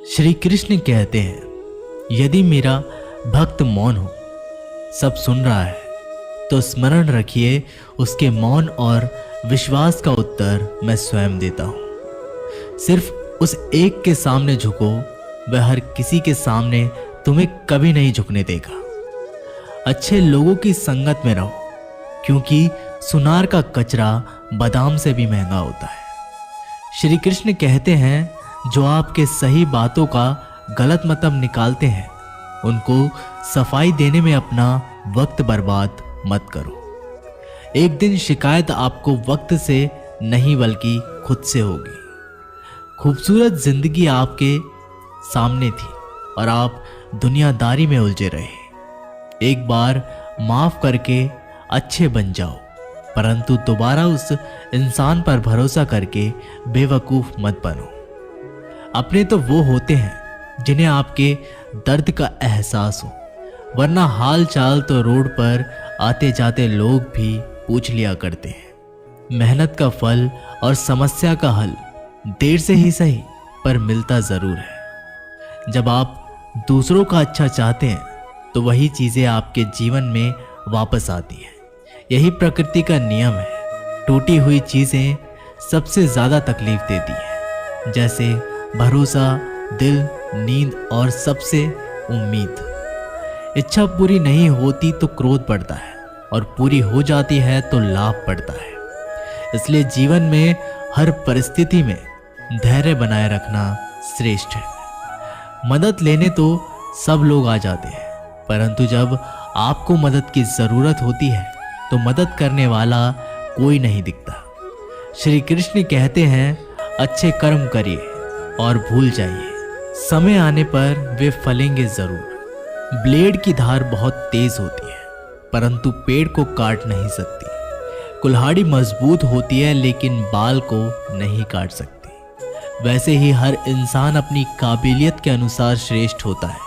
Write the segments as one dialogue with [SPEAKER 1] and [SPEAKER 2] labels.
[SPEAKER 1] श्री कृष्ण कहते हैं, यदि मेरा भक्त मौन हो, सब सुन रहा है, तो स्मरण रखिए उसके मौन और विश्वास का उत्तर मैं स्वयं देता हूं। सिर्फ उस एक के सामने झुको, वह हर किसी के सामने तुम्हें कभी नहीं झुकने देगा। अच्छे लोगों की संगत में रहो, क्योंकि सुनार का कचरा बादाम से भी महंगा होता है। श्री कृष्ण कहते हैं, जो आपके सही बातों का गलत मतलब निकालते हैं, उनको सफाई देने में अपना वक्त बर्बाद मत करो। एक दिन शिकायत आपको वक्त से नहीं बल्कि खुद से होगी। खूबसूरत जिंदगी आपके सामने थी और आप दुनियादारी में उलझे रहे। एक बार माफ करके अच्छे बन जाओ, परंतु दोबारा उस इंसान पर भरोसा करके बेवकूफ मत बनो। अपने तो वो होते हैं जिन्हें आपके दर्द का एहसास हो, वरना हाल चाल तो रोड पर आते जाते लोग भी पूछ लिया करते हैं। मेहनत का फल और समस्या का हल देर से ही सही पर मिलता जरूर है। जब आप दूसरों का अच्छा चाहते हैं, तो वही चीजें आपके जीवन में वापस आती हैं। यही प्रकृति का नियम है। टूटी हुई चीजें सबसे ज्यादा तकलीफ देती हैं, जैसे भरोसा, दिल, नींद और सबसे उम्मीद। इच्छा पूरी नहीं होती तो क्रोध बढ़ता है, और पूरी हो जाती है तो लाभ बढ़ता है। इसलिए जीवन में हर परिस्थिति में धैर्य बनाए रखना श्रेष्ठ है। मदद लेने तो सब लोग आ जाते हैं, परंतु जब आपको मदद की जरूरत होती है तो मदद करने वाला कोई नहीं दिखता। श्री कृष्ण कहते हैं, अच्छे कर्म करिए और भूल जाइए, समय आने पर वे फलेंगे जरूर। ब्लेड की धार बहुत तेज होती है, परंतु पेड़ को काट नहीं सकती। कुल्हाड़ी मजबूत होती है, लेकिन बाल को नहीं काट सकती। वैसे ही हर इंसान अपनी काबिलियत के अनुसार श्रेष्ठ होता है,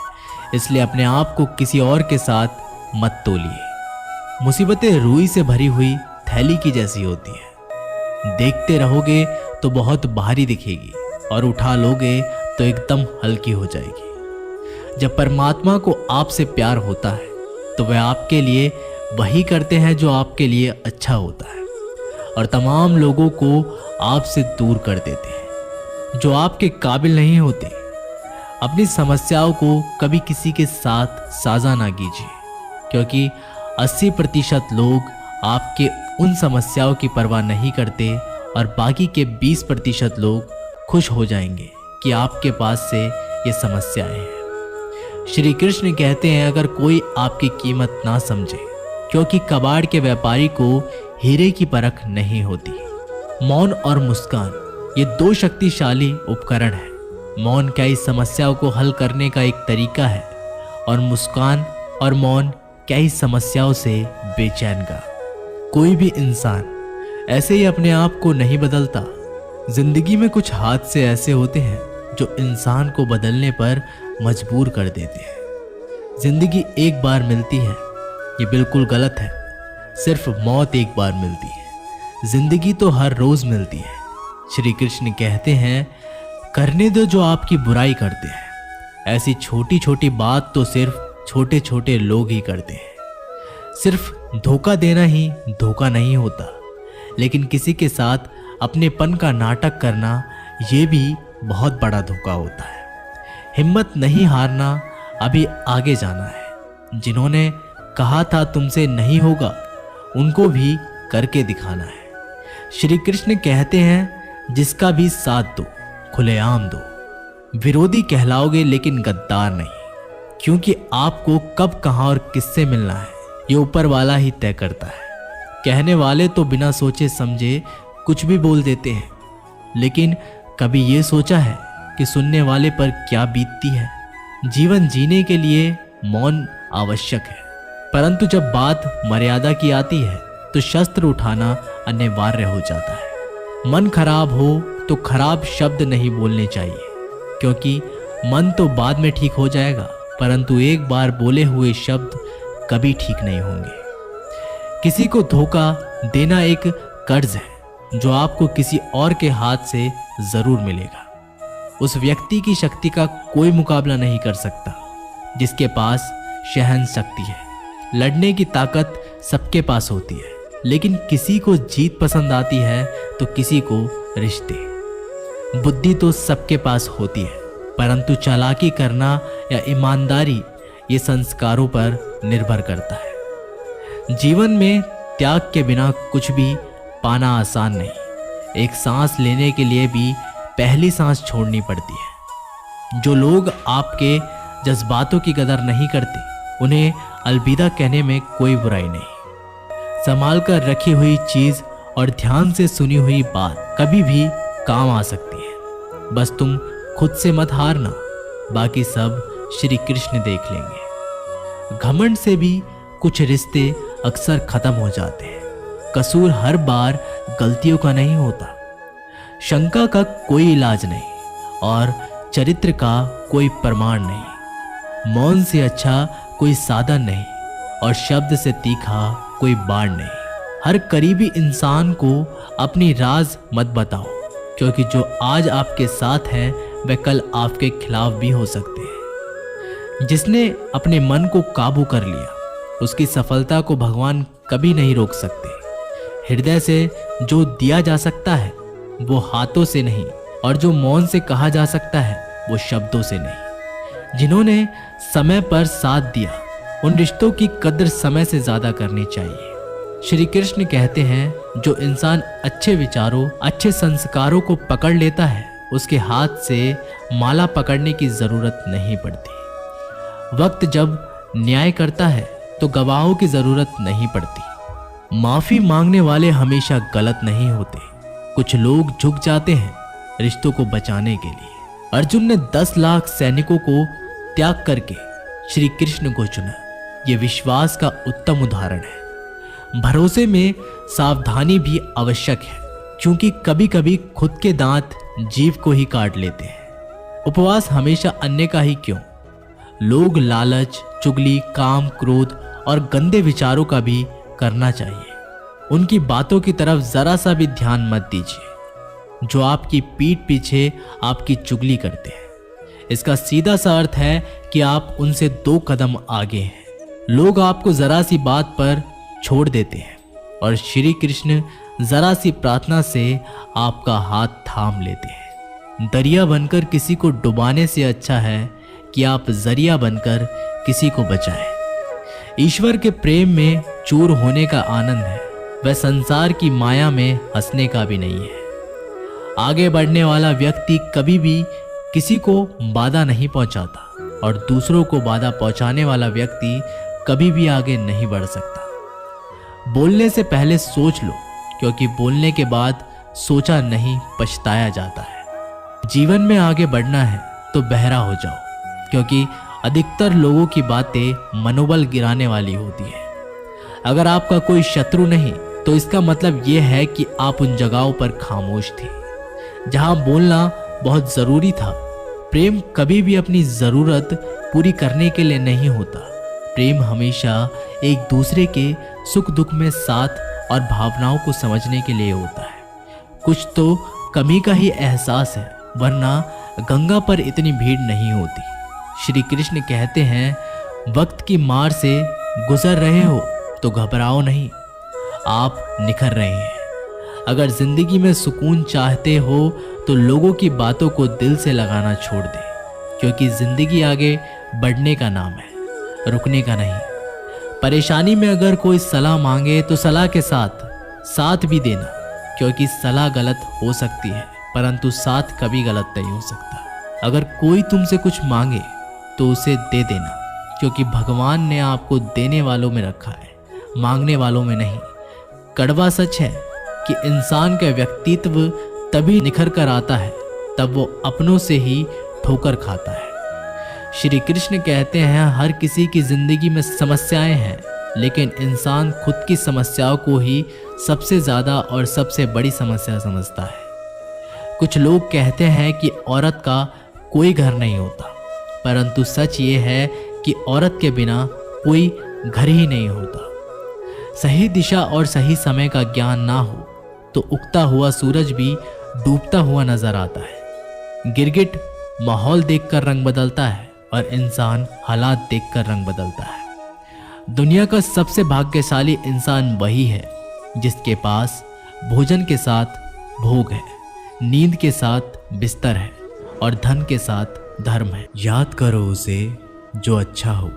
[SPEAKER 1] इसलिए अपने आप को किसी और के साथ मत तोलिए। मुसीबतें रुई से भरी हुई थैली की जैसी होती है। देखते रहोगे तो बहुत भारी दिखेगी, और उठा लोगे तो एकदम हल्की हो जाएगी। जब परमात्मा को आपसे प्यार होता है, तो वह आपके लिए वही करते हैं जो आपके लिए अच्छा होता है, और तमाम लोगों को आपसे दूर कर देते हैं जो आपके काबिल नहीं होते। अपनी समस्याओं को कभी किसी के साथ साझा ना कीजिए, क्योंकि 80% लोग आपके उन समस्याओं की परवाह नहीं करते, और बाकी के 20% लोग खुश हो जाएंगे कि आपके पास से ये समस्याएं हैं। श्री कृष्ण कहते हैं, अगर कोई आपकी कीमत ना समझे, क्योंकि कबाड़ के व्यापारी को हीरे की परख नहीं होती। मौन और मुस्कान ये दो शक्तिशाली उपकरण हैं। मौन कई समस्याओं को हल करने का एक तरीका है, और मुस्कान और मौन कई समस्याओं से बेचैन का। कोई भी इंसान ऐसे ही अपने आप को नहीं बदलता। जिंदगी में कुछ हादसे ऐसे होते हैं जो इंसान को बदलने पर मजबूर कर देते हैं। जिंदगी एक बार मिलती है, ये बिल्कुल गलत है। सिर्फ मौत एक बार मिलती है, जिंदगी तो हर रोज मिलती है। श्री कृष्ण कहते हैं, करने दो जो आपकी बुराई करते हैं। ऐसी छोटी छोटी बात तो सिर्फ छोटे छोटे लोग ही करते हैं। सिर्फ धोखा देना ही धोखा नहीं होता, लेकिन किसी के साथ अपनेपन का नाटक करना ये भी बहुत बड़ा धोखा होता है। हिम्मत नहीं हारना, अभी आगे जाना है। जिन्होंने कहा था तुमसे नहीं होगा, उनको भी करके दिखाना है। श्री कृष्ण कहते हैं, जिसका भी साथ दो, खुलेआम दो। विरोधी कहलाओगे लेकिन गद्दार नहीं, क्योंकि आपको कब, कहां और किससे मिलना है, ये ऊपर वाला ही तय करता है। कहने वाले तो बिना सोचे समझे कुछ भी बोल देते हैं, लेकिन कभी ये सोचा है कि सुनने वाले पर क्या बीतती है। जीवन जीने के लिए मौन आवश्यक है, परंतु जब बात मर्यादा की आती है तो शस्त्र उठाना अनिवार्य हो जाता है। मन खराब हो तो खराब शब्द नहीं बोलने चाहिए, क्योंकि मन तो बाद में ठीक हो जाएगा, परंतु एक बार बोले हुए शब्द कभी ठीक नहीं होंगे। किसी को धोखा देना एक कर्ज है, जो आपको किसी और के हाथ से जरूर मिलेगा। उस व्यक्ति की शक्ति का कोई मुकाबला नहीं कर सकता जिसके पास सहन शक्ति है। लड़ने की ताकत सबके पास होती है, लेकिन किसी को जीत पसंद आती है तो किसी को रिश्ते। बुद्धि तो सबके पास होती है, परंतु चालाकी करना या ईमानदारी ये संस्कारों पर निर्भर करता है। जीवन में त्याग के बिना कुछ भी पाना आसान नहीं। एक सांस लेने के लिए भी पहली सांस छोड़नी पड़ती है। जो लोग आपके जज्बातों की कदर नहीं करते उन्हें अलविदा कहने में कोई बुराई नहीं। संभाल कर रखी हुई चीज और ध्यान से सुनी हुई बात कभी भी काम आ सकती है। बस तुम खुद से मत हारना, बाकी सब श्री कृष्ण देख लेंगे। घमंड से भी कुछ रिश्ते अक्सर खत्म हो जाते हैं। कसूर हर बार गलतियों का नहीं होता। शंका का कोई इलाज नहीं और चरित्र का कोई प्रमाण नहीं। मौन से अच्छा कोई साधन नहीं और शब्द से तीखा कोई बाण नहीं। हर करीबी इंसान को अपनी राज मत बताओ, क्योंकि जो आज आपके साथ है वह कल आपके खिलाफ भी हो सकते हैं। जिसने अपने मन को काबू कर लिया उसकी सफलता को भगवान कभी नहीं रोक सकते। हृदय से जो दिया जा सकता है वो हाथों से नहीं, और जो मौन से कहा जा सकता है वो शब्दों से नहीं। जिन्होंने समय पर साथ दिया उन रिश्तों की कद्र समय से ज्यादा करनी चाहिए। श्री कृष्ण कहते हैं जो इंसान अच्छे विचारों, अच्छे संस्कारों को पकड़ लेता है उसके हाथ से माला पकड़ने की जरूरत नहीं पड़ती। वक्त जब न्याय करता है तो गवाहों की जरूरत नहीं पड़ती। माफी मांगने वाले हमेशा गलत नहीं होते। कुछ लोग झुक जाते हैं रिश्तों को बचाने के लिए। अर्जुन ने 10 लाख सैनिकों को त्याग करके श्री कृष्ण को चुना। यह विश्वास का उत्तम उदाहरण है। भरोसे में सावधानी भी आवश्यक है, क्योंकि कभी कभी खुद के दांत जीभ को ही काट लेते हैं। उपवास हमेशा अन्य का ही क्यों? लोग लालच, चुगली, काम, क्रोध और गंदे विचारों का भी करना चाहिए। उनकी बातों की तरफ जरा सा भी ध्यान मत दीजिए जो आपकी पीठ पीछे आपकी चुगली करते हैं। इसका सीधा सा अर्थ है कि आप उनसे 2 कदम आगे हैं। लोग आपको जरा सी बात पर छोड़ देते हैं और श्री कृष्ण जरा सी प्रार्थना से आपका हाथ थाम लेते हैं। दरिया बनकर किसी को डुबाने से अच्छा है कि आप जरिया बनकर किसी को बचाएं। ईश्वर के प्रेम में चूर होने का आनंद है, वह संसार की माया में हंसने का भी नहीं है। आगे बढ़ने वाला व्यक्ति कभी भी किसी को बाधा नहीं पहुंचाता और दूसरों को बाधा पहुंचाने वाला व्यक्ति कभी भी आगे नहीं बढ़ सकता। बोलने से पहले सोच लो, क्योंकि बोलने के बाद सोचा नहीं पछताया जाता है। जीवन में आगे बढ़ना है तो बहरा हो जाओ, क्योंकि अधिकतर लोगों की बातें मनोबल गिराने वाली होती है। अगर आपका कोई शत्रु नहीं तो इसका मतलब यह है कि आप उन जगहों पर खामोश थे जहां बोलना बहुत जरूरी था। प्रेम कभी भी अपनी जरूरत पूरी करने के लिए नहीं होता। प्रेम हमेशा एक दूसरे के सुख दुख में साथ और भावनाओं को समझने के लिए होता है। कुछ तो कमी का ही एहसास है, वरना गंगा पर इतनी भीड़ नहीं होती। श्री कृष्ण कहते हैं वक्त की मार से गुजर रहे हो तो घबराओ नहीं, आप निखर रहे हैं। अगर जिंदगी में सुकून चाहते हो तो लोगों की बातों को दिल से लगाना छोड़ दे, क्योंकि जिंदगी आगे बढ़ने का नाम है, रुकने का नहीं। परेशानी में अगर कोई सलाह मांगे तो सलाह के साथ भी देना, क्योंकि सलाह गलत हो सकती है परंतु साथ कभी गलत नहीं हो सकता। अगर कोई तुमसे कुछ मांगे तो उसे दे देना, क्योंकि भगवान ने आपको देने वालों में रखा है, मांगने वालों में नहीं। कड़वा सच है कि इंसान का व्यक्तित्व तभी निखर कर आता है तब वो अपनों से ही ठोकर खाता है। श्री कृष्ण कहते हैं हर किसी की जिंदगी में समस्याएं हैं, लेकिन इंसान खुद की समस्याओं को ही सबसे ज्यादा और सबसे बड़ी समस्या समझता है। कुछ लोग कहते हैं कि औरत का कोई घर नहीं होता, परंतु सच ये है कि औरत के बिना कोई घर ही नहीं होता। सही दिशा और सही समय का ज्ञान ना हो तो उगता हुआ सूरज भी डूबता हुआ नजर आता है। गिरगिट माहौल देखकर रंग बदलता है और इंसान हालात देखकर रंग बदलता है। दुनिया का सबसे भाग्यशाली इंसान वही है जिसके पास भोजन के साथ भोग है, नींद के साथ बिस्तर है और धन के साथ धर्म है। याद करो उसे जो अच्छा हो,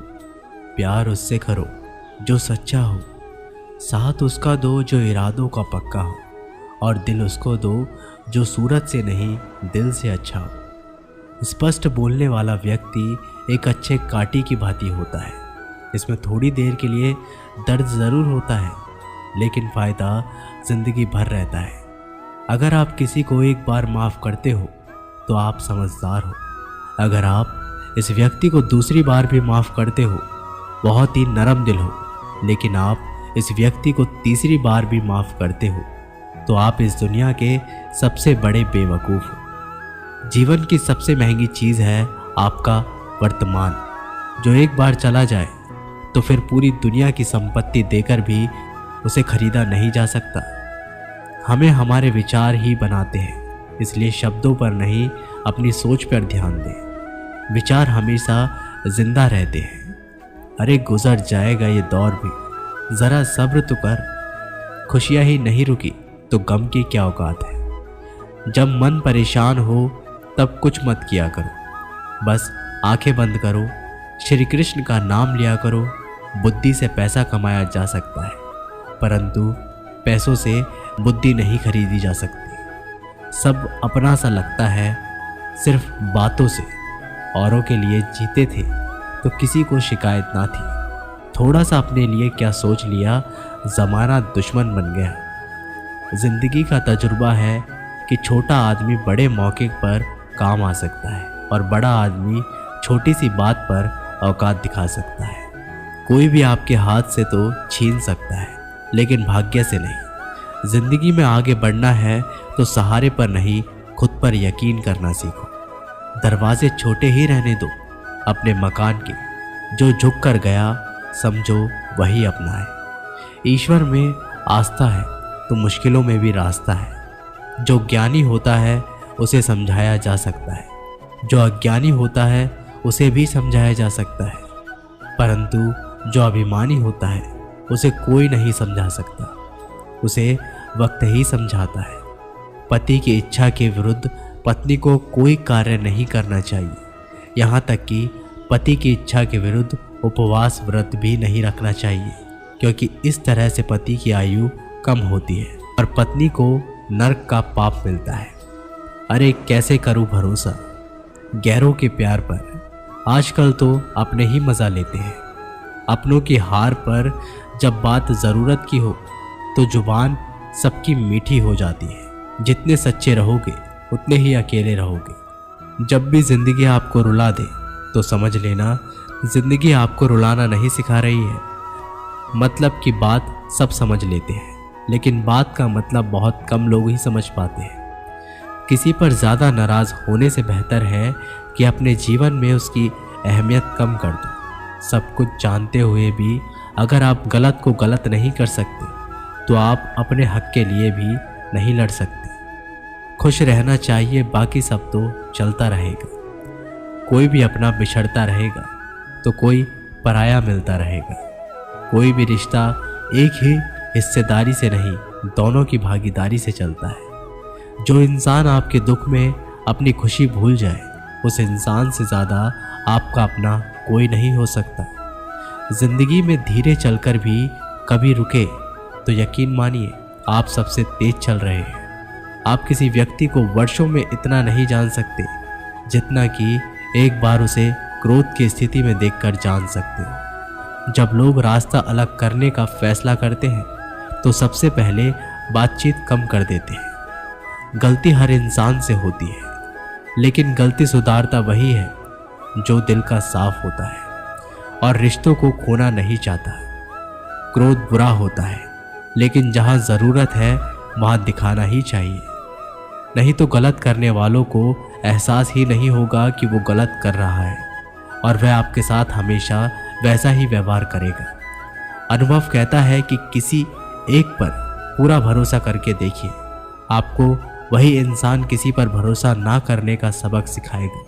[SPEAKER 1] प्यार उससे करो जो सच्चा हो, साथ उसका दो जो इरादों का पक्का हो, और दिल उसको दो जो सूरत से नहीं दिल से अच्छा हो। स्पष्ट बोलने वाला व्यक्ति एक अच्छे कांटे की भांति होता है। इसमें थोड़ी देर के लिए दर्द ज़रूर होता है, लेकिन फ़ायदा ज़िंदगी भर रहता है। अगर आप किसी को एक बार माफ़ करते हो तो आप समझदार हो। अगर आप इस व्यक्ति को दूसरी बार भी माफ़ करते हो, बहुत ही नरम दिल हो। लेकिन आप इस व्यक्ति को तीसरी बार भी माफ़ करते हो तो आप इस दुनिया के सबसे बड़े बेवकूफ़ हो। जीवन की सबसे महंगी चीज़ है आपका वर्तमान, जो एक बार चला जाए तो फिर पूरी दुनिया की संपत्ति देकर भी उसे खरीदा नहीं जा सकता। हमें हमारे विचार ही बनाते हैं, इसलिए शब्दों पर नहीं अपनी सोच पर ध्यान दें। विचार हमेशा जिंदा रहते हैं। अरे गुजर जाएगा ये दौर भी, ज़रा सब्र तो कर। खुशियाँ ही नहीं रुकी तो गम की क्या औकात है। जब मन परेशान हो तब कुछ मत किया करो, बस आंखें बंद करो, श्री कृष्ण का नाम लिया करो। बुद्धि से पैसा कमाया जा सकता है, परंतु पैसों से बुद्धि नहीं खरीदी जा सकती। सब अपना सा लगता है सिर्फ बातों से। औरों के लिए जीते थे तो किसी को शिकायत ना थी। थोड़ा सा अपने लिए क्या सोच लिया, ज़माना दुश्मन बन गया। जिंदगी का तजुर्बा है कि छोटा आदमी बड़े मौके पर काम आ सकता है और बड़ा आदमी छोटी सी बात पर औकात दिखा सकता है। कोई भी आपके हाथ से तो छीन सकता है, लेकिन भाग्य से नहीं। जिंदगी में आगे बढ़ना है तो सहारे पर नहीं, खुद पर यकीन करना सीखो। दरवाजे छोटे ही रहने दो अपने मकान के। जो झुक कर गया समझो वही अपना है। ईश्वर में आस्था है तो मुश्किलों में भी रास्ता है। जो ज्ञानी होता है उसे समझाया जा सकता है, जो अज्ञानी होता है उसे भी समझाया जा सकता है, परंतु जो अभिमानी होता है उसे कोई नहीं समझा सकता। उसे वक्त ही समझाता है। पति की इच्छा के विरुद्ध पत्नी को कोई कार्य नहीं करना चाहिए, यहाँ तक कि पति की इच्छा के विरुद्ध उपवास व्रत भी नहीं रखना चाहिए, क्योंकि इस तरह से पति की आयु कम होती है और पत्नी को नरक का पाप मिलता है। अरे कैसे करूं भरोसा गैरों के प्यार पर। आजकल तो अपने ही मज़ा लेते हैं। अपनों की हार पर जब बात ज़रूरत की हो तो जुबान सबकी मीठी हो जाती है। जितने सच्चे रहोगे उतने ही अकेले रहोगे। जब भी ज़िंदगी आपको रुला दे तो समझ लेना ज़िंदगी आपको रुलाना नहीं सिखा रही है। मतलब की बात सब समझ लेते हैं, लेकिन बात का मतलब बहुत कम लोग ही समझ पाते हैं। किसी पर ज़्यादा नाराज़ होने से बेहतर है कि अपने जीवन में उसकी अहमियत कम कर दो। सब कुछ जानते हुए भी अगर आप गलत को गलत नहीं कर सकते तो आप अपने हक के लिए भी नहीं लड़ सकते। खुश रहना चाहिए, बाकी सब तो चलता रहेगा। कोई भी अपना बिछड़ता रहेगा तो कोई पराया मिलता रहेगा। कोई भी रिश्ता एक ही हिस्सेदारी से नहीं, दोनों की भागीदारी से चलता है। जो इंसान आपके दुख में अपनी खुशी भूल जाए, उस इंसान से ज़्यादा आपका अपना कोई नहीं हो सकता। जिंदगी में धीरे चलकर भी कभी रुके तो यकीन मानिए आप सबसे तेज चल रहे हैं। आप किसी व्यक्ति को वर्षों में इतना नहीं जान सकते जितना कि एक बार उसे क्रोध की स्थिति में देखकर जान सकते हो। जब लोग रास्ता अलग करने का फैसला करते हैं तो सबसे पहले बातचीत कम कर देते हैं। गलती हर इंसान से होती है, लेकिन गलती सुधारता वही है जो दिल का साफ होता है और रिश्तों को खोना नहीं चाहता। क्रोध बुरा होता है, लेकिन जहाँ ज़रूरत है वहाँ दिखाना ही चाहिए। नहीं तो गलत करने वालों को एहसास ही नहीं होगा कि वो गलत कर रहा है और वह आपके साथ हमेशा वैसा ही व्यवहार करेगा। अनुभव कहता है कि किसी एक पर पूरा भरोसा करके देखिए, आपको वही इंसान किसी पर भरोसा ना करने का सबक सिखाएगा।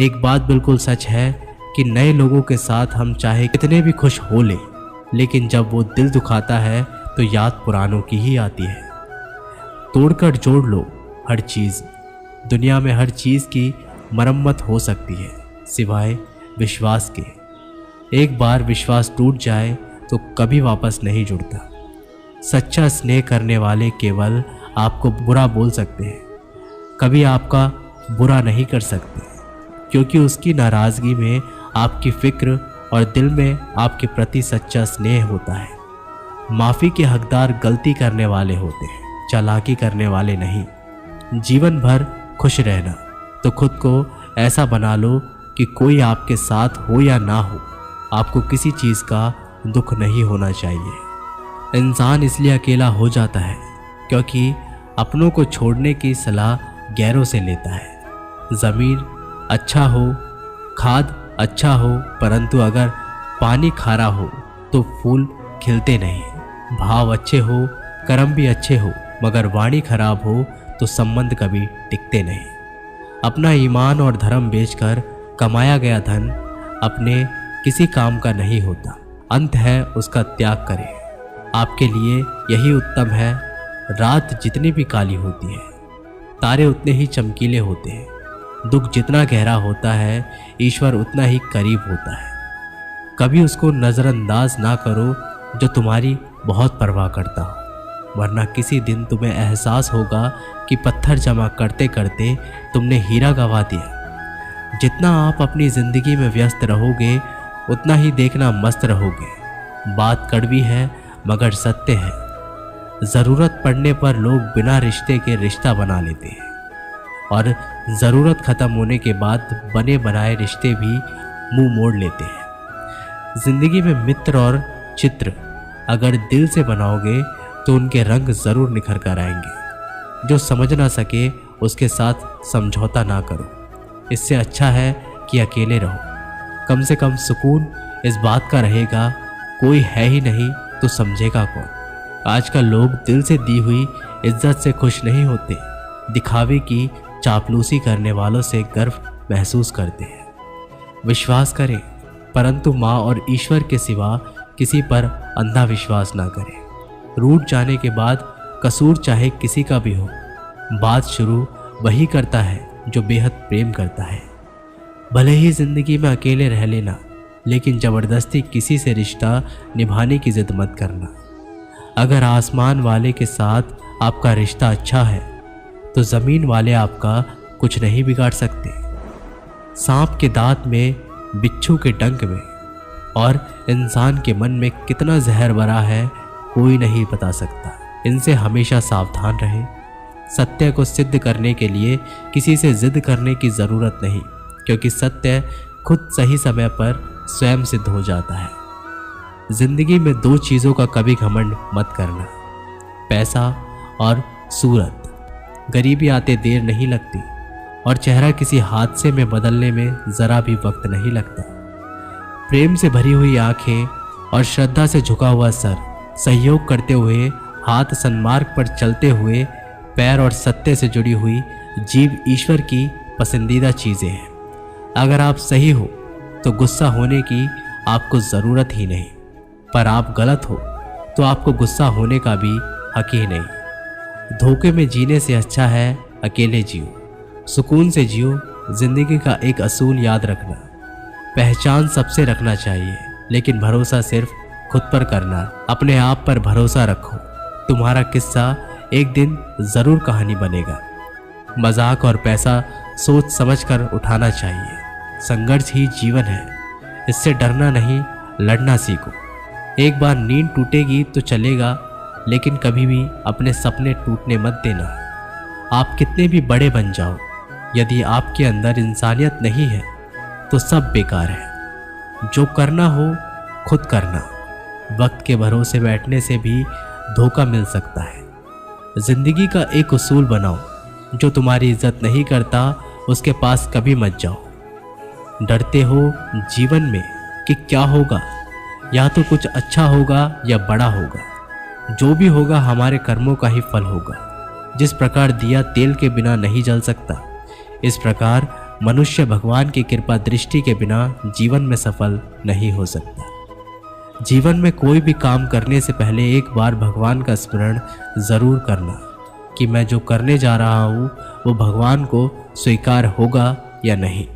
[SPEAKER 1] एक बात बिल्कुल सच है कि नए लोगों के साथ हम चाहे कितने भी खुश हो ले, लेकिन जब वो दिल दुखाता है तो याद पुरानों की ही आती है। तोड़कर जोड़ लो हर चीज़, दुनिया में हर चीज़ की मरम्मत हो सकती है सिवाय विश्वास के। एक बार विश्वास टूट जाए तो कभी वापस नहीं जुड़ता। सच्चा स्नेह करने वाले केवल आपको बुरा बोल सकते हैं, कभी आपका बुरा नहीं कर सकते, क्योंकि उसकी नाराज़गी में आपकी फिक्र और दिल में आपके प्रति सच्चा स्नेह होता है। माफ़ी के हकदार गलती करने वाले होते हैं, चालाकी करने वाले नहीं। जीवन भर खुश रहना तो खुद को ऐसा बना लो कि कोई आपके साथ हो या ना हो, आपको किसी चीज़ का दुख नहीं होना चाहिए। इंसान इसलिए अकेला हो जाता है क्योंकि अपनों को छोड़ने की सलाह गैरों से लेता है। ज़मीन अच्छा हो, खाद अच्छा हो, परंतु अगर पानी खारा हो तो फूल खिलते नहीं। भाव अच्छे हो, कर्म भी अच्छे हो, मगर वाणी खराब हो तो संबंध कभी टिकते नहीं। अपना ईमान और धर्म बेचकर कमाया गया धन अपने किसी काम का नहीं होता, अंत है उसका त्याग करें। आपके लिए यही उत्तम है। रात जितनी भी काली होती है, तारे उतने ही चमकीले होते हैं। दुख जितना गहरा होता है, ईश्वर उतना ही करीब होता है। कभी उसको नज़रअंदाज ना करो जो तुम्हारी बहुत परवाह करता हो, वरना किसी दिन तुम्हें एहसास होगा कि पत्थर जमा करते करते तुमने हीरा गंवा दिया। जितना आप अपनी ज़िंदगी में व्यस्त रहोगे उतना ही देखना मस्त रहोगे। बात कड़वी है मगर सत्य है। ज़रूरत पड़ने पर लोग बिना रिश्ते के रिश्ता बना लेते हैं और ज़रूरत ख़त्म होने के बाद बने बनाए रिश्ते भी मुंह मोड़ लेते हैं। ज़िंदगी में मित्र और चित्र अगर दिल से बनाओगे तो उनके रंग ज़रूर निखर कर आएंगे। जो समझ ना सके उसके साथ समझौता ना करो। इससे अच्छा है कि अकेले रहो। कम से कम सुकून इस बात का रहेगा कोई है ही नहीं तो समझेगा कौन। आजकल लोग दिल से दी हुई इज्जत से खुश नहीं होते, दिखावे की चापलूसी करने वालों से गर्व महसूस करते हैं। विश्वास करें, परंतु माँ और ईश्वर के सिवा किसी पर अंधा विश्वास ना करें। रूठ जाने के बाद कसूर चाहे किसी का भी हो, बात शुरू वही करता है जो बेहद प्रेम करता है। भले ही जिंदगी में अकेले रह लेना, लेकिन ज़बरदस्ती किसी से रिश्ता निभाने की जिद मत करना। अगर आसमान वाले के साथ आपका रिश्ता अच्छा है तो ज़मीन वाले आपका कुछ नहीं बिगाड़ सकते। सांप के दांत में, बिच्छू के डंक में और इंसान के मन में कितना जहर भरा है कोई नहीं बता सकता। इनसे हमेशा सावधान रहें। सत्य को सिद्ध करने के लिए किसी से जिद करने की ज़रूरत नहीं, क्योंकि सत्य खुद सही समय पर स्वयं सिद्ध हो जाता है। जिंदगी में दो चीज़ों का कभी घमंड मत करना, पैसा और सूरत। गरीबी आते देर नहीं लगती और चेहरा किसी हादसे में बदलने में ज़रा भी वक्त नहीं लगता। प्रेम से भरी हुई आंखें और श्रद्धा से झुका हुआ सर, सहयोग करते हुए हाथ, सन्मार्ग पर चलते हुए पैर और सत्य से जुड़ी हुई जीव ईश्वर की पसंदीदा चीज़ें हैं। अगर आप सही हो तो गुस्सा होने की आपको ज़रूरत ही नहीं, पर आप गलत हो तो आपको गुस्सा होने का भी हक ही नहीं। धोखे में जीने से अच्छा है अकेले जियो, सुकून से जियो। जिंदगी का एक असूल याद रखना, पहचान सबसे रखना चाहिए, लेकिन भरोसा सिर्फ खुद पर करना। अपने आप पर भरोसा रखो, तुम्हारा किस्सा एक दिन ज़रूर कहानी बनेगा। मजाक और पैसा सोच समझ कर उठाना चाहिए। संघर्ष ही जीवन है, इससे डरना नहीं, लड़ना सीखो। एक बार नींद टूटेगी तो चलेगा, लेकिन कभी भी अपने सपने टूटने मत देना। आप कितने भी बड़े बन जाओ, यदि आपके अंदर इंसानियत नहीं है तो सब बेकार है। जो करना हो खुद करना। वक्त के भरोसे बैठने से भी धोखा मिल सकता है। जिंदगी का एक उसूल बनाओ, जो तुम्हारी इज्जत नहीं करता उसके पास कभी मत जाओ। डरते हो जीवन में कि क्या होगा, या तो कुछ अच्छा होगा या बड़ा होगा। जो भी होगा हमारे कर्मों का ही फल होगा। जिस प्रकार दिया तेल के बिना नहीं जल सकता, इस प्रकार मनुष्य भगवान की कृपा दृष्टि के बिना जीवन में सफल नहीं हो सकता। जीवन में कोई भी काम करने से पहले एक बार भगवान का स्मरण ज़रूर करना कि मैं जो करने जा रहा हूँ वो भगवान को स्वीकार होगा या नहीं।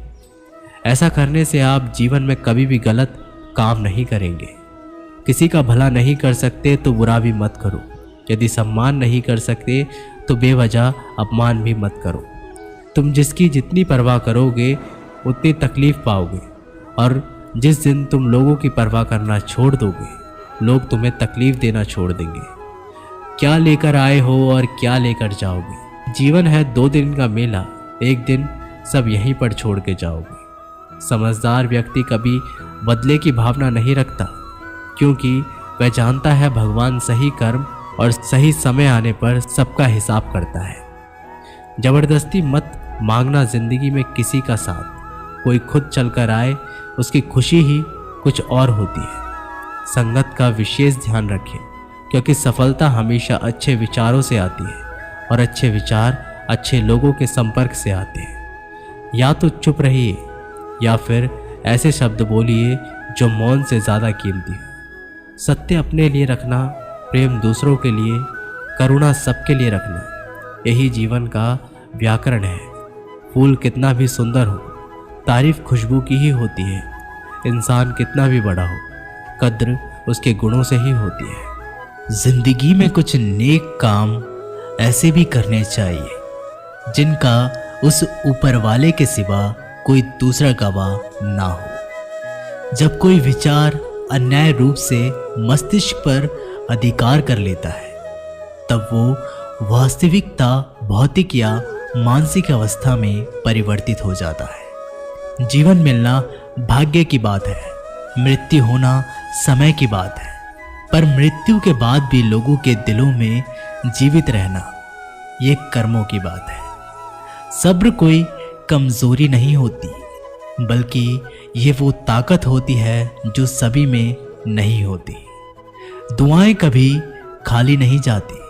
[SPEAKER 1] ऐसा करने से आप जीवन में कभी भी गलत काम नहीं करेंगे। किसी का भला नहीं कर सकते तो बुरा भी मत करो। यदि सम्मान नहीं कर सकते तो बेवजह अपमान भी मत करो। तुम जिसकी जितनी परवाह करोगे उतनी तकलीफ पाओगे, और जिस दिन तुम लोगों की परवाह करना छोड़ दोगे लोग तुम्हें तकलीफ देना छोड़ देंगे। क्या लेकर आए हो और क्या लेकर जाओगे? जीवन है 2 दिन का मेला, एक दिन सब यहीं पर छोड़ के जाओगे। समझदार व्यक्ति कभी बदले की भावना नहीं रखता, क्योंकि वह जानता है भगवान सही कर्म और सही समय आने पर सबका हिसाब करता है। जबरदस्ती मत मांगना जिंदगी में किसी का साथ। कोई खुद चलकर आए उसकी खुशी ही कुछ और होती है। संगत का विशेष ध्यान रखें, क्योंकि सफलता हमेशा अच्छे विचारों से आती है और अच्छे विचार अच्छे लोगों के संपर्क से आते हैं। या तो चुप रहिए या फिर ऐसे शब्द बोलिए जो मौन से ज़्यादा कीमती हो। सत्य अपने लिए रखना, प्रेम दूसरों के लिए, करुणा सबके लिए रखना, यही जीवन का व्याकरण है। फूल कितना भी सुंदर हो, तारीफ खुशबू की ही होती है। इंसान कितना भी बड़ा हो, कद्र उसके गुणों से ही होती है। जिंदगी में कुछ नेक काम ऐसे भी करने चाहिए जिनका उस ऊपर वाले के सिवा कोई दूसरा गवाह ना हो। जब कोई विचार अन्याय रूप से मस्तिष्क पर अधिकार कर लेता है तब वो वास्तविकता भौतिक या मानसिक अवस्था में परिवर्तित हो जाता है। जीवन मिलना भाग्य की बात है, मृत्यु होना समय की बात है, पर मृत्यु के बाद भी लोगों के दिलों में जीवित रहना ये कर्मों की बात है। सब्र कोई कमजोरी नहीं होती, बल्कि ये वो ताकत होती है जो सभी में नहीं होती। दुआएं कभी खाली नहीं जाती,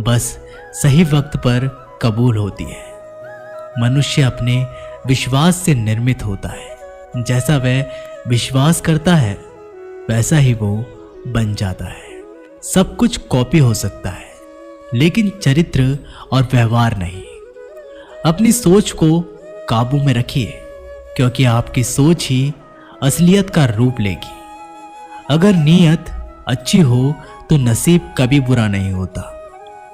[SPEAKER 1] बस सही वक्त पर कबूल होती है। मनुष्य अपने विश्वास से निर्मित होता है। जैसा वह विश्वास करता है वैसा ही वो बन जाता है। सब कुछ कॉपी हो सकता है, लेकिन चरित्र और व्यवहार नहीं। अपनी सोच को काबू में रखिए, क्योंकि आपकी सोच ही असलियत का रूप लेगी। अगर नीयत अच्छी हो तो नसीब कभी बुरा नहीं होता।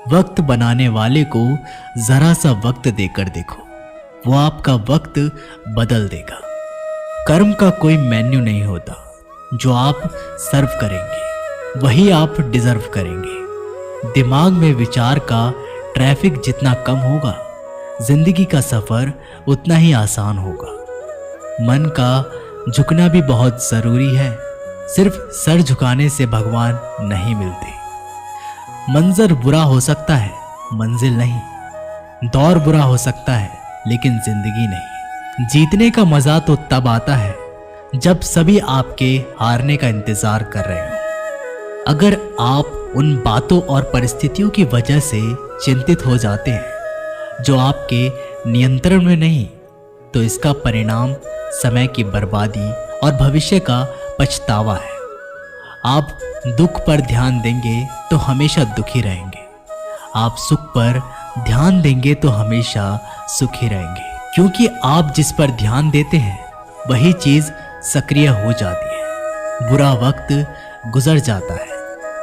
[SPEAKER 1] वक्त बनाने वाले को जरा सा वक्त देकर देखो, वो आपका वक्त बदल देगा। कर्म का कोई मेन्यू नहीं होता। जो आप सर्व करेंगे वही आप डिजर्व करेंगे। दिमाग में विचार का ट्रैफिक जितना कम होगा, जिंदगी का सफर उतना ही आसान होगा। मन का झुकना भी बहुत जरूरी है। सिर्फ सर झुकाने से भगवान नहीं मिलते। मंजर बुरा हो सकता है, मंजिल नहीं। दौर बुरा हो सकता है, लेकिन जिंदगी नहीं। जीतने का मजा तो तब आता है जब सभी आपके हारने का इंतजार कर रहे हो। अगर आप उन बातों और परिस्थितियों की वजह से चिंतित हो जाते हैं जो आपके नियंत्रण में नहीं, तो इसका परिणाम समय की बर्बादी और भविष्य का पछतावा है। आप दुख पर ध्यान देंगे तो हमेशा दुखी रहेंगे। आप सुख पर ध्यान देंगे तो हमेशा सुखी रहेंगे, क्योंकि आप जिस पर ध्यान देते हैं वही चीज सक्रिय हो जाती है। बुरा वक्त गुजर जाता है,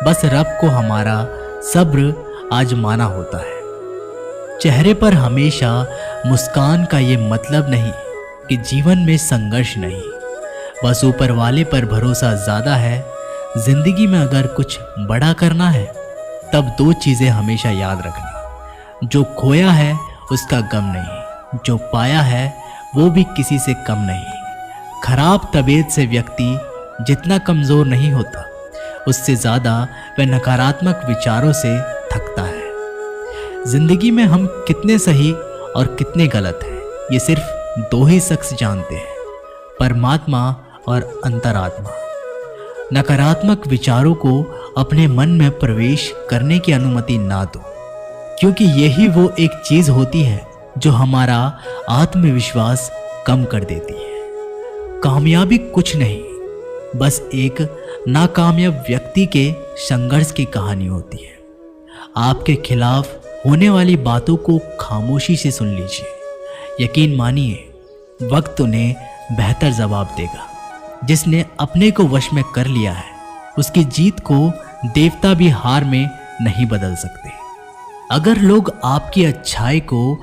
[SPEAKER 1] बस रब को हमारा सब्र आजमाना होता है। चेहरे पर हमेशा मुस्कान का ये मतलब नहीं कि जीवन में संघर्ष नहीं, बस ऊपर वाले पर भरोसा ज्यादा है। जिंदगी में अगर कुछ बड़ा करना है तब 2 चीजें हमेशा याद रखना। जो खोया है उसका गम नहीं, जो पाया है वो भी किसी से कम नहीं। खराब तबीयत से व्यक्ति जितना कमजोर नहीं होता, उससे ज्यादा वह नकारात्मक विचारों से थकता है। जिंदगी में हम कितने सही और कितने गलत हैं ये सिर्फ 2 ही शख्स जानते हैं, परमात्मा और अंतरात्मा। नकारात्मक विचारों को अपने मन में प्रवेश करने की अनुमति ना दो, क्योंकि यही वो एक चीज होती है जो हमारा आत्मविश्वास कम कर देती है। कामयाबी कुछ नहीं, बस एक नाकामयाब व्यक्ति के संघर्ष की कहानी होती है। आपके खिलाफ होने वाली बातों को खामोशी से सुन लीजिए। यकीन मानिए, वक्त उन्हें बेहतर जवाब देगा। जिसने अपने को वश में कर लिया है, उसकी जीत को देवता भी हार में नहीं बदल सकते। अगर लोग आपकी अच्छाई को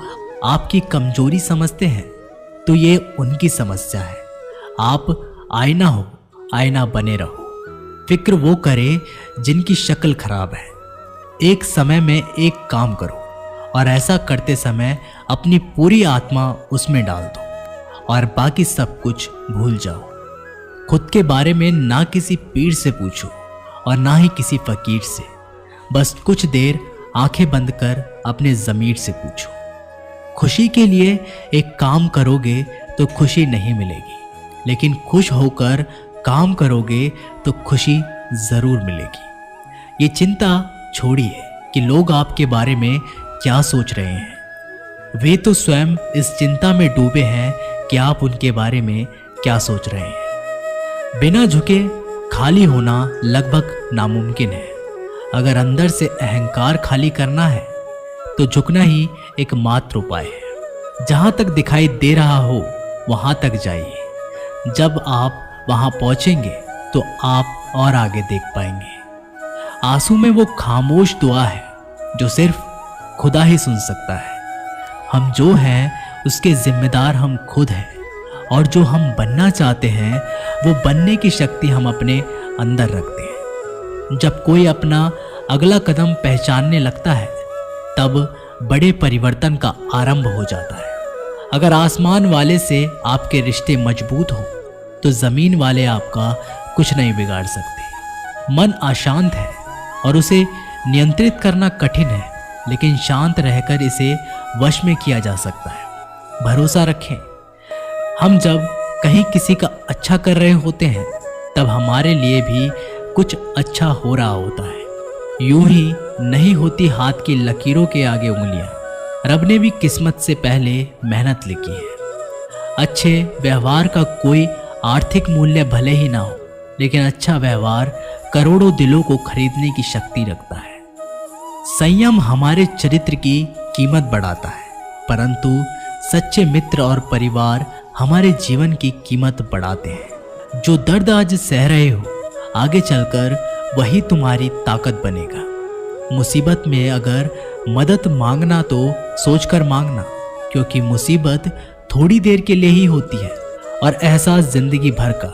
[SPEAKER 1] आपकी कमजोरी समझते हैं तो ये उनकी समस्या है। आप आईना हो, आईना बने रहो। फिक्र वो करे जिनकी शक्ल खराब है। एक समय में एक काम करो और ऐसा करते समय अपनी पूरी आत्मा उसमें डाल दो और बाकी सब कुछ भूल जाओ। खुद के बारे में ना किसी पीर से पूछो और ना ही किसी फकीर से। बस कुछ देर आंखें बंद कर अपने ज़मीर से पूछो। खुशी के लिए एक काम करोगे तो खुशी नहीं मिलेगी, लेकिन खुश होकर काम करोगे तो खुशी ज़रूर मिलेगी। ये चिंता छोड़िए कि लोग आपके बारे में क्या सोच रहे हैं। वे तो स्वयं इस चिंता में डूबे हैं कि आप उनके बारे में क्या सोच रहे हैं। बिना झुके खाली होना लगभग नामुमकिन है। अगर अंदर से अहंकार खाली करना है तो झुकना ही एकमात्र उपाय है। जहाँ तक दिखाई दे रहा हो वहाँ तक जाइए। जब आप वहाँ पहुँचेंगे तो आप और आगे देख पाएंगे। आंसू में वो खामोश दुआ है जो सिर्फ खुदा ही सुन सकता है। हम जो हैं उसके जिम्मेदार हम खुद हैं, और जो हम बनना चाहते हैं वो बनने की शक्ति हम अपने अंदर रखते हैं। जब कोई अपना अगला कदम पहचानने लगता है तब बड़े परिवर्तन का आरंभ हो जाता है। अगर आसमान वाले से आपके रिश्ते मजबूत हो तो ज़मीन वाले आपका कुछ नहीं बिगाड़ सकते। मन अशांत है और उसे नियंत्रित करना कठिन है, लेकिन शांत रहकर इसे वश में किया जा सकता है। भरोसा रखें, हम जब कहीं किसी का अच्छा कर रहे होते हैं तब हमारे लिए भी कुछ अच्छा हो रहा होता है। यूं ही नहीं होती हाथ की लकीरों के आगे उंगलियां। रब ने भी किस्मत से पहले मेहनत लिखी है। अच्छे व्यवहार का कोई आर्थिक मूल्य भले ही ना हो, लेकिन अच्छा व्यवहार करोड़ों दिलों को खरीदने की शक्ति रखता है। संयम हमारे चरित्र की कीमत बढ़ाता है, परंतु सच्चे मित्र और परिवार हमारे जीवन की कीमत बढ़ाते हैं। जो दर्द आज सह रहे हो, आगे चलकर वही तुम्हारी ताकत बनेगा। मुसीबत में अगर मदद मांगना तो सोचकर मांगना, क्योंकि मुसीबत थोड़ी देर के लिए ही होती है और एहसास जिंदगी भर का।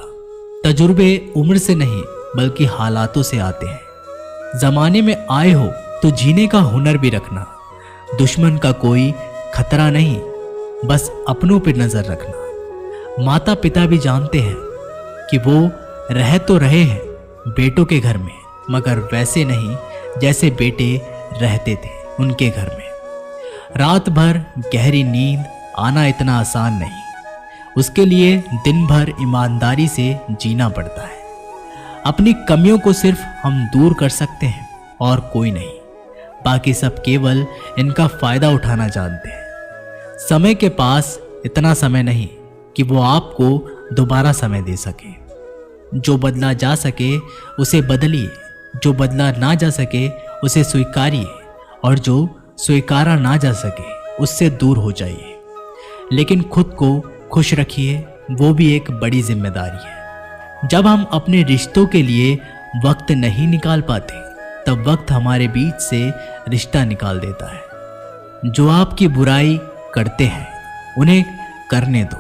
[SPEAKER 1] तजुर्बे उम्र से नहीं बल्कि हालातों से आते हैं। जमाने में आए हो तो जीने का हुनर भी रखना। दुश्मन का कोई खतरा नहीं, बस अपनों पर नजर रखना। माता पिता भी जानते हैं कि वो रह तो रहे हैं बेटों के घर में, मगर वैसे नहीं जैसे बेटे रहते थे उनके घर में। रात भर गहरी नींद आना इतना आसान नहीं, उसके लिए दिन भर ईमानदारी से जीना पड़ता है। अपनी कमियों को सिर्फ हम दूर कर सकते हैं और कोई नहीं। बाकी सब केवल इनका फायदा उठाना जानते हैं। समय के पास इतना समय नहीं कि वो आपको दोबारा समय दे सके। जो बदला जा सके उसे बदलिए, जो बदला ना जा सके उसे स्वीकारिए, और जो स्वीकारा ना जा सके उससे दूर हो जाइए। लेकिन खुद को खुश रखिए, वो भी एक बड़ी जिम्मेदारी है। जब हम अपने रिश्तों के लिए वक्त नहीं निकाल पाते तब वक्त हमारे बीच से रिश्ता निकाल देता है। जो आपकी बुराई करते हैं उन्हें करने दो,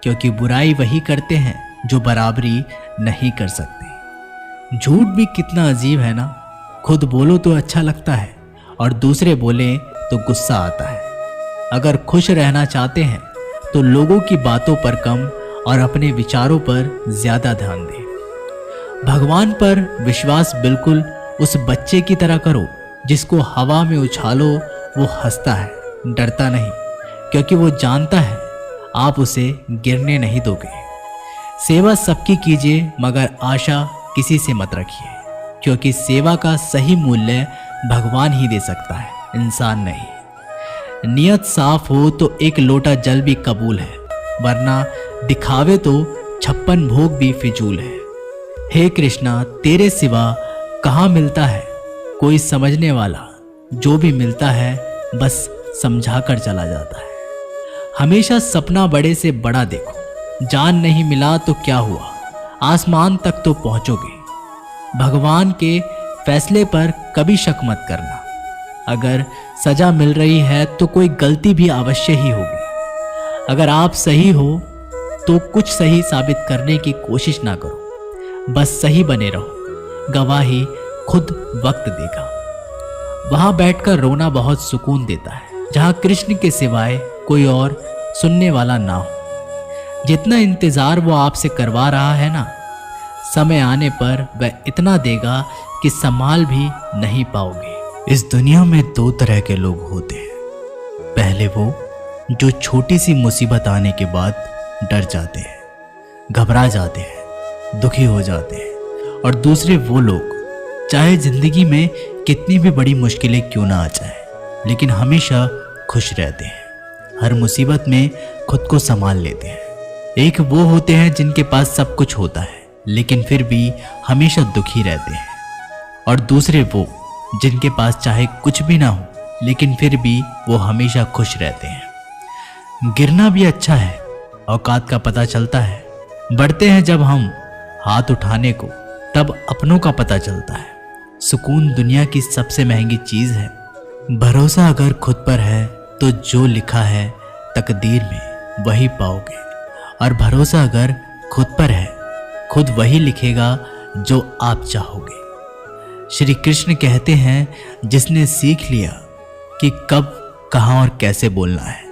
[SPEAKER 1] क्योंकि बुराई वही करते हैं जो बराबरी नहीं कर सकते। झूठ भी कितना अजीब है ना। खुद बोलो तो अच्छा लगता है और दूसरे बोले तो गुस्सा आता है। अगर खुश रहना चाहते हैं तो लोगों की बातों पर कम और अपने विचारों पर ज्यादा ध्यान दें। भगवान पर विश्वास बिल्कुल उस बच्चे की तरह करो जिसको हवा में उछालो वो हंसता है, डरता नहीं, क्योंकि वो जानता है आप उसे गिरने नहीं दोगे। सेवा सबकी कीजिए, मगर आशा किसी से मत रखिए, क्योंकि सेवा का सही मूल्य भगवान ही दे सकता है, इंसान नहीं। नियत साफ हो तो एक लोटा जल भी कबूल है, वरना दिखावे तो 56 भोग भी फिजूल है। हे कृष्णा, तेरे सिवा कहाँ मिलता है कोई समझने वाला, जो भी मिलता है बस समझा कर चला जाता है। हमेशा सपना बड़े से बड़ा देखो, जान नहीं मिला तो क्या हुआ, आसमान तक तो पहुंचोगे। भगवान के फैसले पर कभी शक मत करना, अगर सजा मिल रही है तो कोई गलती भी अवश्य ही होगी। अगर आप सही हो तो कुछ सही साबित करने की कोशिश ना करो, बस सही बने रहो, गवाही खुद वक्त देगा। वहां बैठकर रोना बहुत सुकून देता है, जहां कृष्ण के सिवाय कोई और सुनने वाला ना हो। जितना इंतजार वो आपसे करवा रहा है ना, समय आने पर वह इतना देगा कि संभाल भी नहीं पाओगे। इस दुनिया में 2 तरह के लोग होते हैं। पहले वो जो छोटी सी मुसीबत आने के बाद डर जाते हैं, घबरा जाते हैं, दुखी हो जाते हैं। और दूसरे वो लोग चाहे जिंदगी में कितनी भी बड़ी मुश्किलें क्यों ना आ जाए, लेकिन हमेशा खुश रहते हैं, हर मुसीबत में खुद को संभाल लेते हैं। एक वो होते हैं जिनके पास सब कुछ होता है लेकिन फिर भी हमेशा दुखी रहते हैं, और दूसरे वो जिनके पास चाहे कुछ भी ना हो लेकिन फिर भी वो हमेशा खुश रहते हैं। गिरना भी अच्छा है, औकात का पता चलता है। बढ़ते हैं जब हम हाथ उठाने को, तब अपनों का पता चलता है। सुकून दुनिया की सबसे महंगी चीज है। भरोसा अगर खुद पर है तो जो लिखा है तकदीर में वही पाओगे, और भरोसा अगर खुद पर है खुद वही लिखेगा जो आप चाहोगे। श्री कृष्ण कहते हैं, जिसने सीख लिया कि कब, कहाँ और कैसे बोलना है,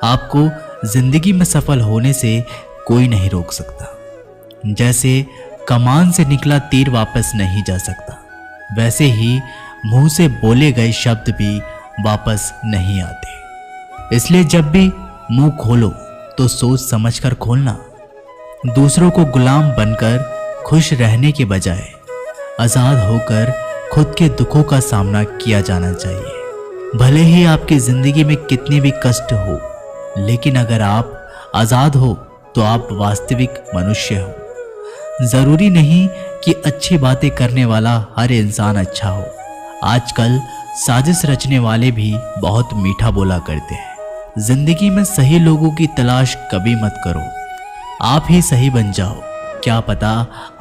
[SPEAKER 1] आपको जिंदगी में सफल होने से कोई नहीं रोक सकता। जैसे कमान से निकला तीर वापस नहीं जा सकता, वैसे ही मुंह से बोले गए शब्द भी वापस नहीं आते। इसलिए जब भी मुंह खोलो तो सोच समझकर खोलना। दूसरों को गुलाम बनकर खुश रहने के बजाय आजाद होकर खुद के दुखों का सामना किया जाना चाहिए। भले ही आपकी जिंदगी में कितने भी कष्ट हो, लेकिन अगर आप आजाद हो तो आप वास्तविक मनुष्य हो। जरूरी नहीं कि अच्छी बातें करने वाला हर इंसान अच्छा हो। आजकल साजिश रचने वाले भी बहुत मीठा बोला करते हैं। जिंदगी में सही लोगों की तलाश कभी मत करो, आप ही सही बन जाओ। क्या पता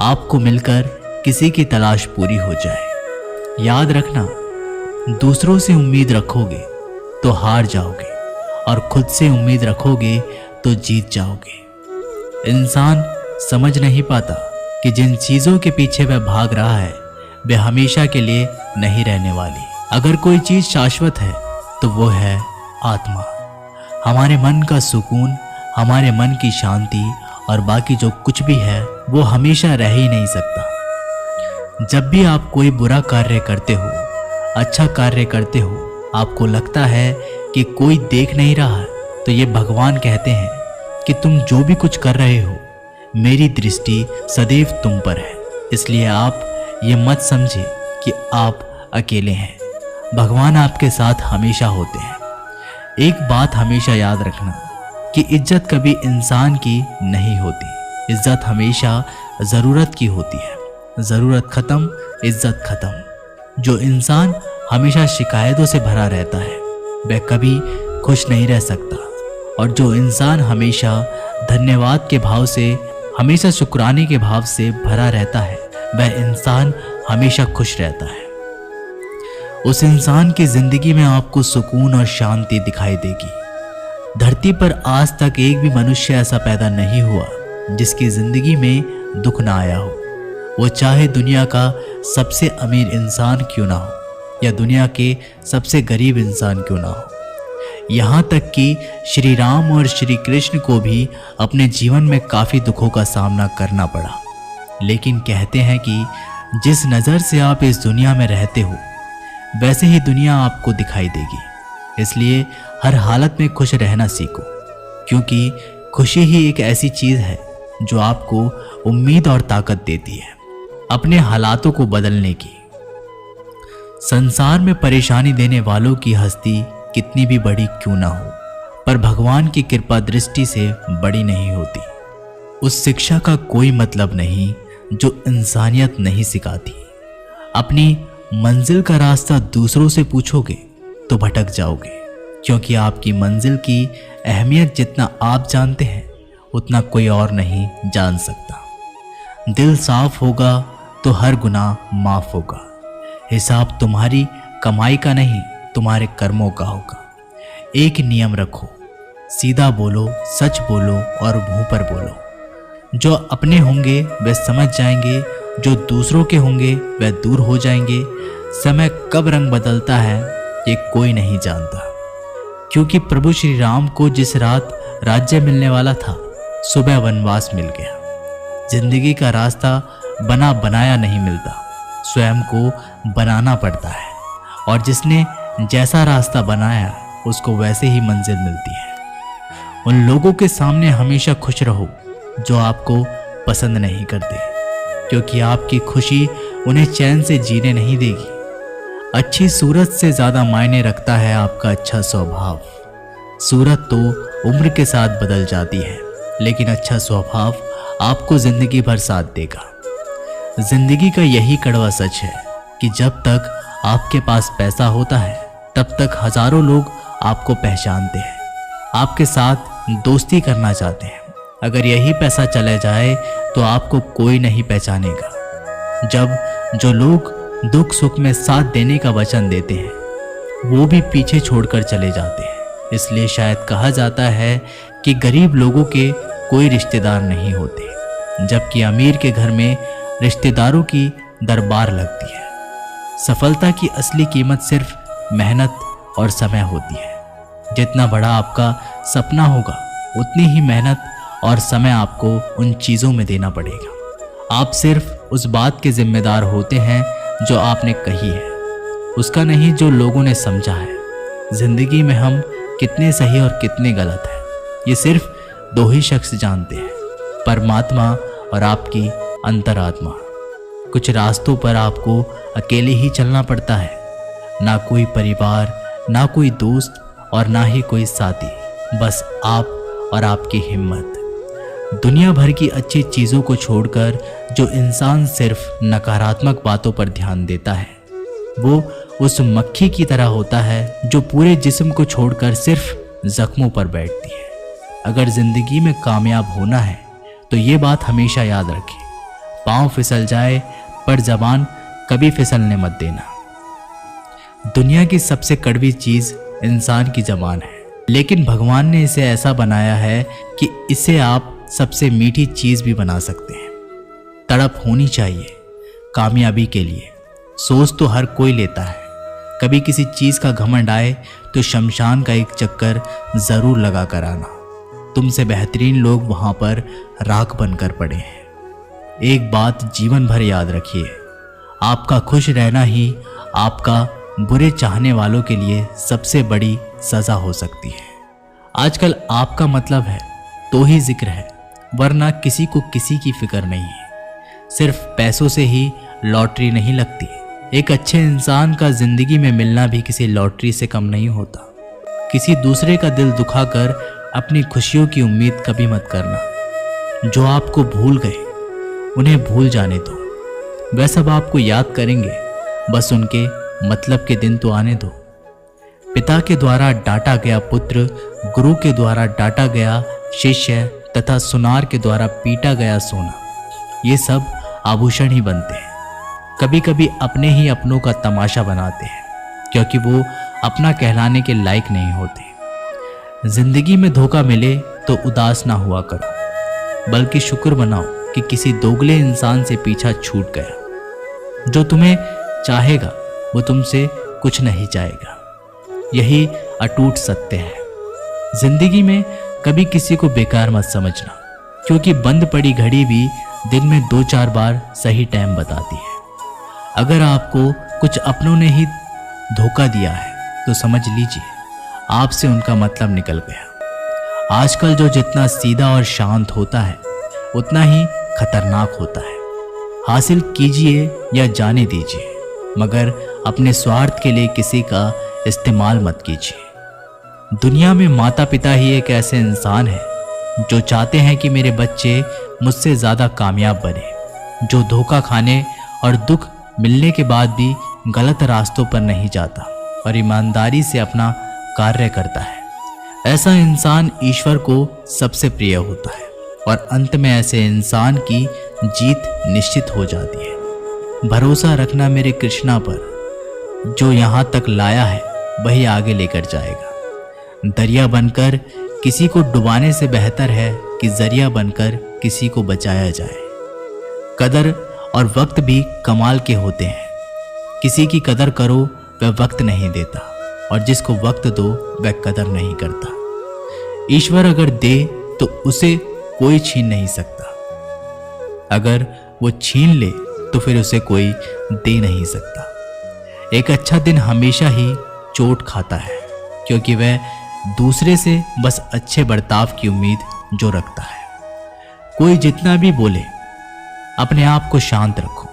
[SPEAKER 1] आपको मिलकर किसी की तलाश पूरी हो जाए। याद रखना, दूसरों से उम्मीद रखोगे तो हार जाओगे, और खुद से उम्मीद रखोगे तो जीत जाओगे। इंसान समझ नहीं पाता कि जिन चीजों के पीछे वह भाग रहा है वे हमेशा के लिए नहीं रहने वाली। अगर कोई चीज शाश्वत है तो वो है आत्मा, हमारे मन का सुकून, हमारे मन की शांति, और बाकी जो कुछ भी है वो हमेशा रह ही नहीं सकता। जब भी आप कोई बुरा कार्य करते हो, अच्छा कार्य करते हो, आपको लगता है कि कोई देख नहीं रहा, तो ये भगवान कहते हैं कि तुम जो भी कुछ कर रहे हो, मेरी दृष्टि सदैव तुम पर है। इसलिए आप ये मत समझे कि आप अकेले हैं, भगवान आपके साथ हमेशा होते हैं। एक बात हमेशा याद रखना कि इज्जत कभी इंसान की नहीं होती, इज्जत हमेशा ज़रूरत की होती है। ज़रूरत ख़त्म, इज्जत ख़त्म। जो इंसान हमेशा शिकायतों से भरा रहता है वह कभी खुश नहीं रह सकता, और जो इंसान हमेशा धन्यवाद के भाव से, हमेशा शुक्राने के भाव से भरा रहता है, वह इंसान हमेशा खुश रहता है। उस इंसान की जिंदगी में आपको सुकून और शांति दिखाई देगी। धरती पर आज तक एक भी मनुष्य ऐसा पैदा नहीं हुआ जिसकी जिंदगी में दुख ना आया हो। वो चाहे दुनिया का सबसे अमीर इंसान क्यों ना हो या दुनिया के सबसे गरीब इंसान क्यों ना हो। यहाँ तक कि श्री राम और श्री कृष्ण को भी अपने जीवन में काफ़ी दुखों का सामना करना पड़ा, लेकिन कहते हैं कि जिस नज़र से आप इस दुनिया में रहते हो वैसे ही दुनिया आपको दिखाई देगी। इसलिए हर हालत में खुश रहना सीखो, क्योंकि खुशी ही एक ऐसी चीज़ है जो आपको उम्मीद और ताकत देती है अपने हालातों को बदलने की। संसार में परेशानी देने वालों की हस्ती कितनी भी बड़ी क्यों ना हो, पर भगवान की कृपा दृष्टि से बड़ी नहीं होती। उस शिक्षा का कोई मतलब नहीं जो इंसानियत नहीं सिखाती। अपनी मंजिल का रास्ता दूसरों से पूछोगे तो भटक जाओगे, क्योंकि आपकी मंजिल की अहमियत जितना आप जानते हैं उतना कोई और नहीं जान सकता। दिल साफ होगा तो हर गुनाह माफ होगा। हिसाब तुम्हारी कमाई का नहीं, तुम्हारे कर्मों का होगा। एक नियम रखो, सीधा बोलो, सच बोलो और मुंह पर बोलो। जो अपने होंगे वे समझ जाएंगे, जो दूसरों के होंगे वे दूर हो जाएंगे। समय कब रंग बदलता है ये कोई नहीं जानता, क्योंकि प्रभु श्री राम को जिस रात राज्य मिलने वाला था, सुबह वनवास मिल गया। जिंदगी का रास्ता बना बनाया नहीं मिलता, स्वयं को बनाना पड़ता है, और जिसने जैसा रास्ता बनाया उसको वैसे ही मंजिल मिलती है। उन लोगों के सामने हमेशा खुश रहो जो आपको पसंद नहीं करते, क्योंकि आपकी खुशी उन्हें चैन से जीने नहीं देगी। अच्छी सूरत से ज़्यादा मायने रखता है आपका अच्छा स्वभाव। सूरत तो उम्र के साथ बदल जाती है, लेकिन अच्छा स्वभाव आपको जिंदगी भर साथ देगा। जिंदगी का यही कड़वा सच है कि जब तक आपके पास पैसा होता है तब तक हजारों लोग आपको पहचानते हैं, आपके साथ दोस्ती करना चाहते हैं। अगर यही पैसा चले जाए तो आपको कोई नहीं पहचानेगा। जब जो लोग दुख सुख में साथ देने का वचन देते हैं वो भी पीछे छोड़कर चले जाते हैं। इसलिए शायद कहा जाता है कि गरीब लोगों के कोई रिश्तेदार नहीं होते, जबकि अमीर के घर में रिश्तेदारों की दरबार लगती है। सफलता की असली कीमत सिर्फ मेहनत और समय होती है। जितना बड़ा आपका सपना होगा उतनी ही मेहनत और समय आपको उन चीज़ों में देना पड़ेगा। आप सिर्फ उस बात के जिम्मेदार होते हैं जो आपने कही है, उसका नहीं जो लोगों ने समझा है। जिंदगी में हम कितने सही और कितने गलत हैं ये सिर्फ दो ही शख्स जानते हैं, परमात्मा और आपकी अंतरात्मा। कुछ रास्तों पर आपको अकेले ही चलना पड़ता है, ना कोई परिवार, ना कोई दोस्त और ना ही कोई साथी, बस आप और आपकी हिम्मत। दुनिया भर की अच्छी चीज़ों को छोड़कर जो इंसान सिर्फ नकारात्मक बातों पर ध्यान देता है वो उस मक्खी की तरह होता है जो पूरे जिस्म को छोड़कर सिर्फ जख्मों पर बैठती है। अगर जिंदगी में कामयाब होना है तो ये बात हमेशा याद रखें, पाँव फिसल जाए पर जबान कभी फिसलने मत देना। दुनिया की सबसे कड़वी चीज़ इंसान की जबान है, लेकिन भगवान ने इसे ऐसा बनाया है कि इसे आप सबसे मीठी चीज़ भी बना सकते हैं। तड़प होनी चाहिए कामयाबी के लिए। सोच तो हर कोई लेता है, कभी किसी चीज़ का घमंड आए तो शमशान का एक चक्कर ज़रूर लगा कर आना। तुमसे बेहतरीन लोग वहाँ पर राख बनकर पड़े हैं। एक बात जीवन भर याद रखिए, आपका खुश रहना ही आपका बुरे चाहने वालों के लिए सबसे बड़ी सज़ा हो सकती है। आजकल आपका मतलब है तो ही जिक्र है, वरना किसी को किसी की फिक्र नहीं है। सिर्फ पैसों से ही लॉटरी नहीं लगती। एक अच्छे इंसान का जिंदगी में मिलना भी किसी लॉटरी से कम नहीं होता। किसी दूसरे का दिल दुखाकर अपनी खुशियों की उम्मीद कभी मत करना। जो आपको भूल गए उन्हें भूल जाने दो, वह सब आपको याद करेंगे, बस उनके मतलब के दिन तो आने दो। पिता के द्वारा डांटा गया पुत्र, गुरु के द्वारा डांटा गया शिष्य तथा सुनार के द्वारा पीटा गया सोना, ये सब आभूषण ही बनते हैं। कभी कभी अपने ही अपनों का तमाशा बनाते हैं, क्योंकि वो अपना कहलाने के लायक नहीं होते। जिंदगी में धोखा मिले तो उदास ना हुआ करो, बल्कि शुक्र मनाओ कि किसी दोगले इंसान से पीछा छूट गया। जो तुम्हें चाहेगा वो तुमसे कुछ नहीं चाहेगा, यही अटूट सत्य है। जिंदगी में कभी किसी को बेकार मत समझना, क्योंकि बंद पड़ी घड़ी भी दिन में 2-4 बार सही टाइम बताती है। अगर आपको कुछ अपनों ने ही धोखा दिया है तो समझ लीजिए आपसे उनका मतलब निकल गया। आजकल जो जितना सीधा और शांत होता है उतना ही खतरनाक होता है। हासिल कीजिए या जाने दीजिए, मगर अपने स्वार्थ के लिए किसी का इस्तेमाल मत कीजिए। दुनिया में माता पिता ही एक ऐसे इंसान है जो चाहते हैं कि मेरे बच्चे मुझसे ज़्यादा कामयाब बने, जो धोखा खाने और दुख मिलने के बाद भी गलत रास्तों पर नहीं जाता और ईमानदारी से अपना कार्य करता है। ऐसा इंसान ईश्वर को सबसे प्रिय होता है और अंत में ऐसे इंसान की जीत निश्चित हो जाती है। भरोसा रखना मेरे कृष्णा पर, जो यहाँ तक लाया है वही आगे लेकर जाएगा। दरिया बनकर किसी को डुबाने से बेहतर है कि जरिया बनकर किसी को बचाया जाए। कदर और वक्त भी कमाल के होते हैं। किसी की कदर करो वह वक्त नहीं देता और जिसको वक्त दो वह कदर नहीं करता। ईश्वर अगर दे तो उसे कोई छीन नहीं सकता, अगर वो छीन ले तो फिर उसे कोई दे नहीं सकता। एक अच्छा दिन हमेशा ही चोट खाता है क्योंकि वह दूसरे से बस अच्छे बर्ताव की उम्मीद जो रखता है। कोई जितना भी बोले अपने आप को शांत रखो,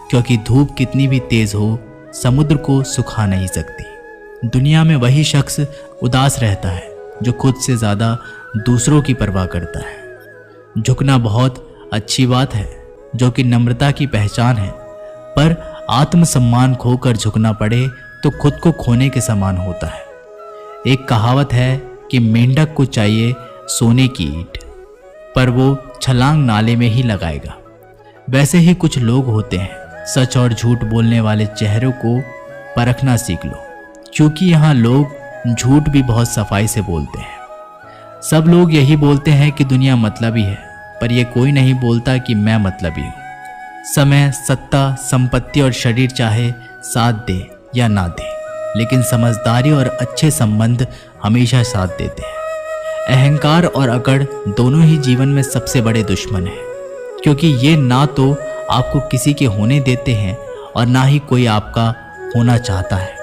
[SPEAKER 1] क्योंकि धूप कितनी भी तेज हो समुद्र को सुखा नहीं सकती। दुनिया में वही शख्स उदास रहता है जो खुद से ज़्यादा दूसरों की परवाह करता है। झुकना बहुत अच्छी बात है, जो कि नम्रता की पहचान है, पर आत्मसम्मान खोकर झुकना पड़े तो खुद को खोने के समान होता है। एक कहावत है कि मेंढक को चाहिए सोने की ईंट, पर वो छलांग नाले में ही लगाएगा। वैसे ही कुछ लोग होते हैं, सच और झूठ बोलने वाले चेहरों को परखना सीख लो, क्योंकि यहाँ लोग झूठ भी बहुत सफाई से बोलते हैं। सब लोग यही बोलते हैं कि दुनिया मतलबी है, पर यह कोई नहीं बोलता कि मैं मतलबी हूँ। समय, सत्ता, संपत्ति और शरीर चाहे साथ दे या ना दे, लेकिन समझदारी और अच्छे संबंध हमेशा साथ देते हैं। अहंकार और अकड़ दोनों ही जीवन में सबसे बड़े दुश्मन हैं, क्योंकि ये ना तो आपको किसी के होने देते हैं और ना ही कोई आपका होना चाहता है।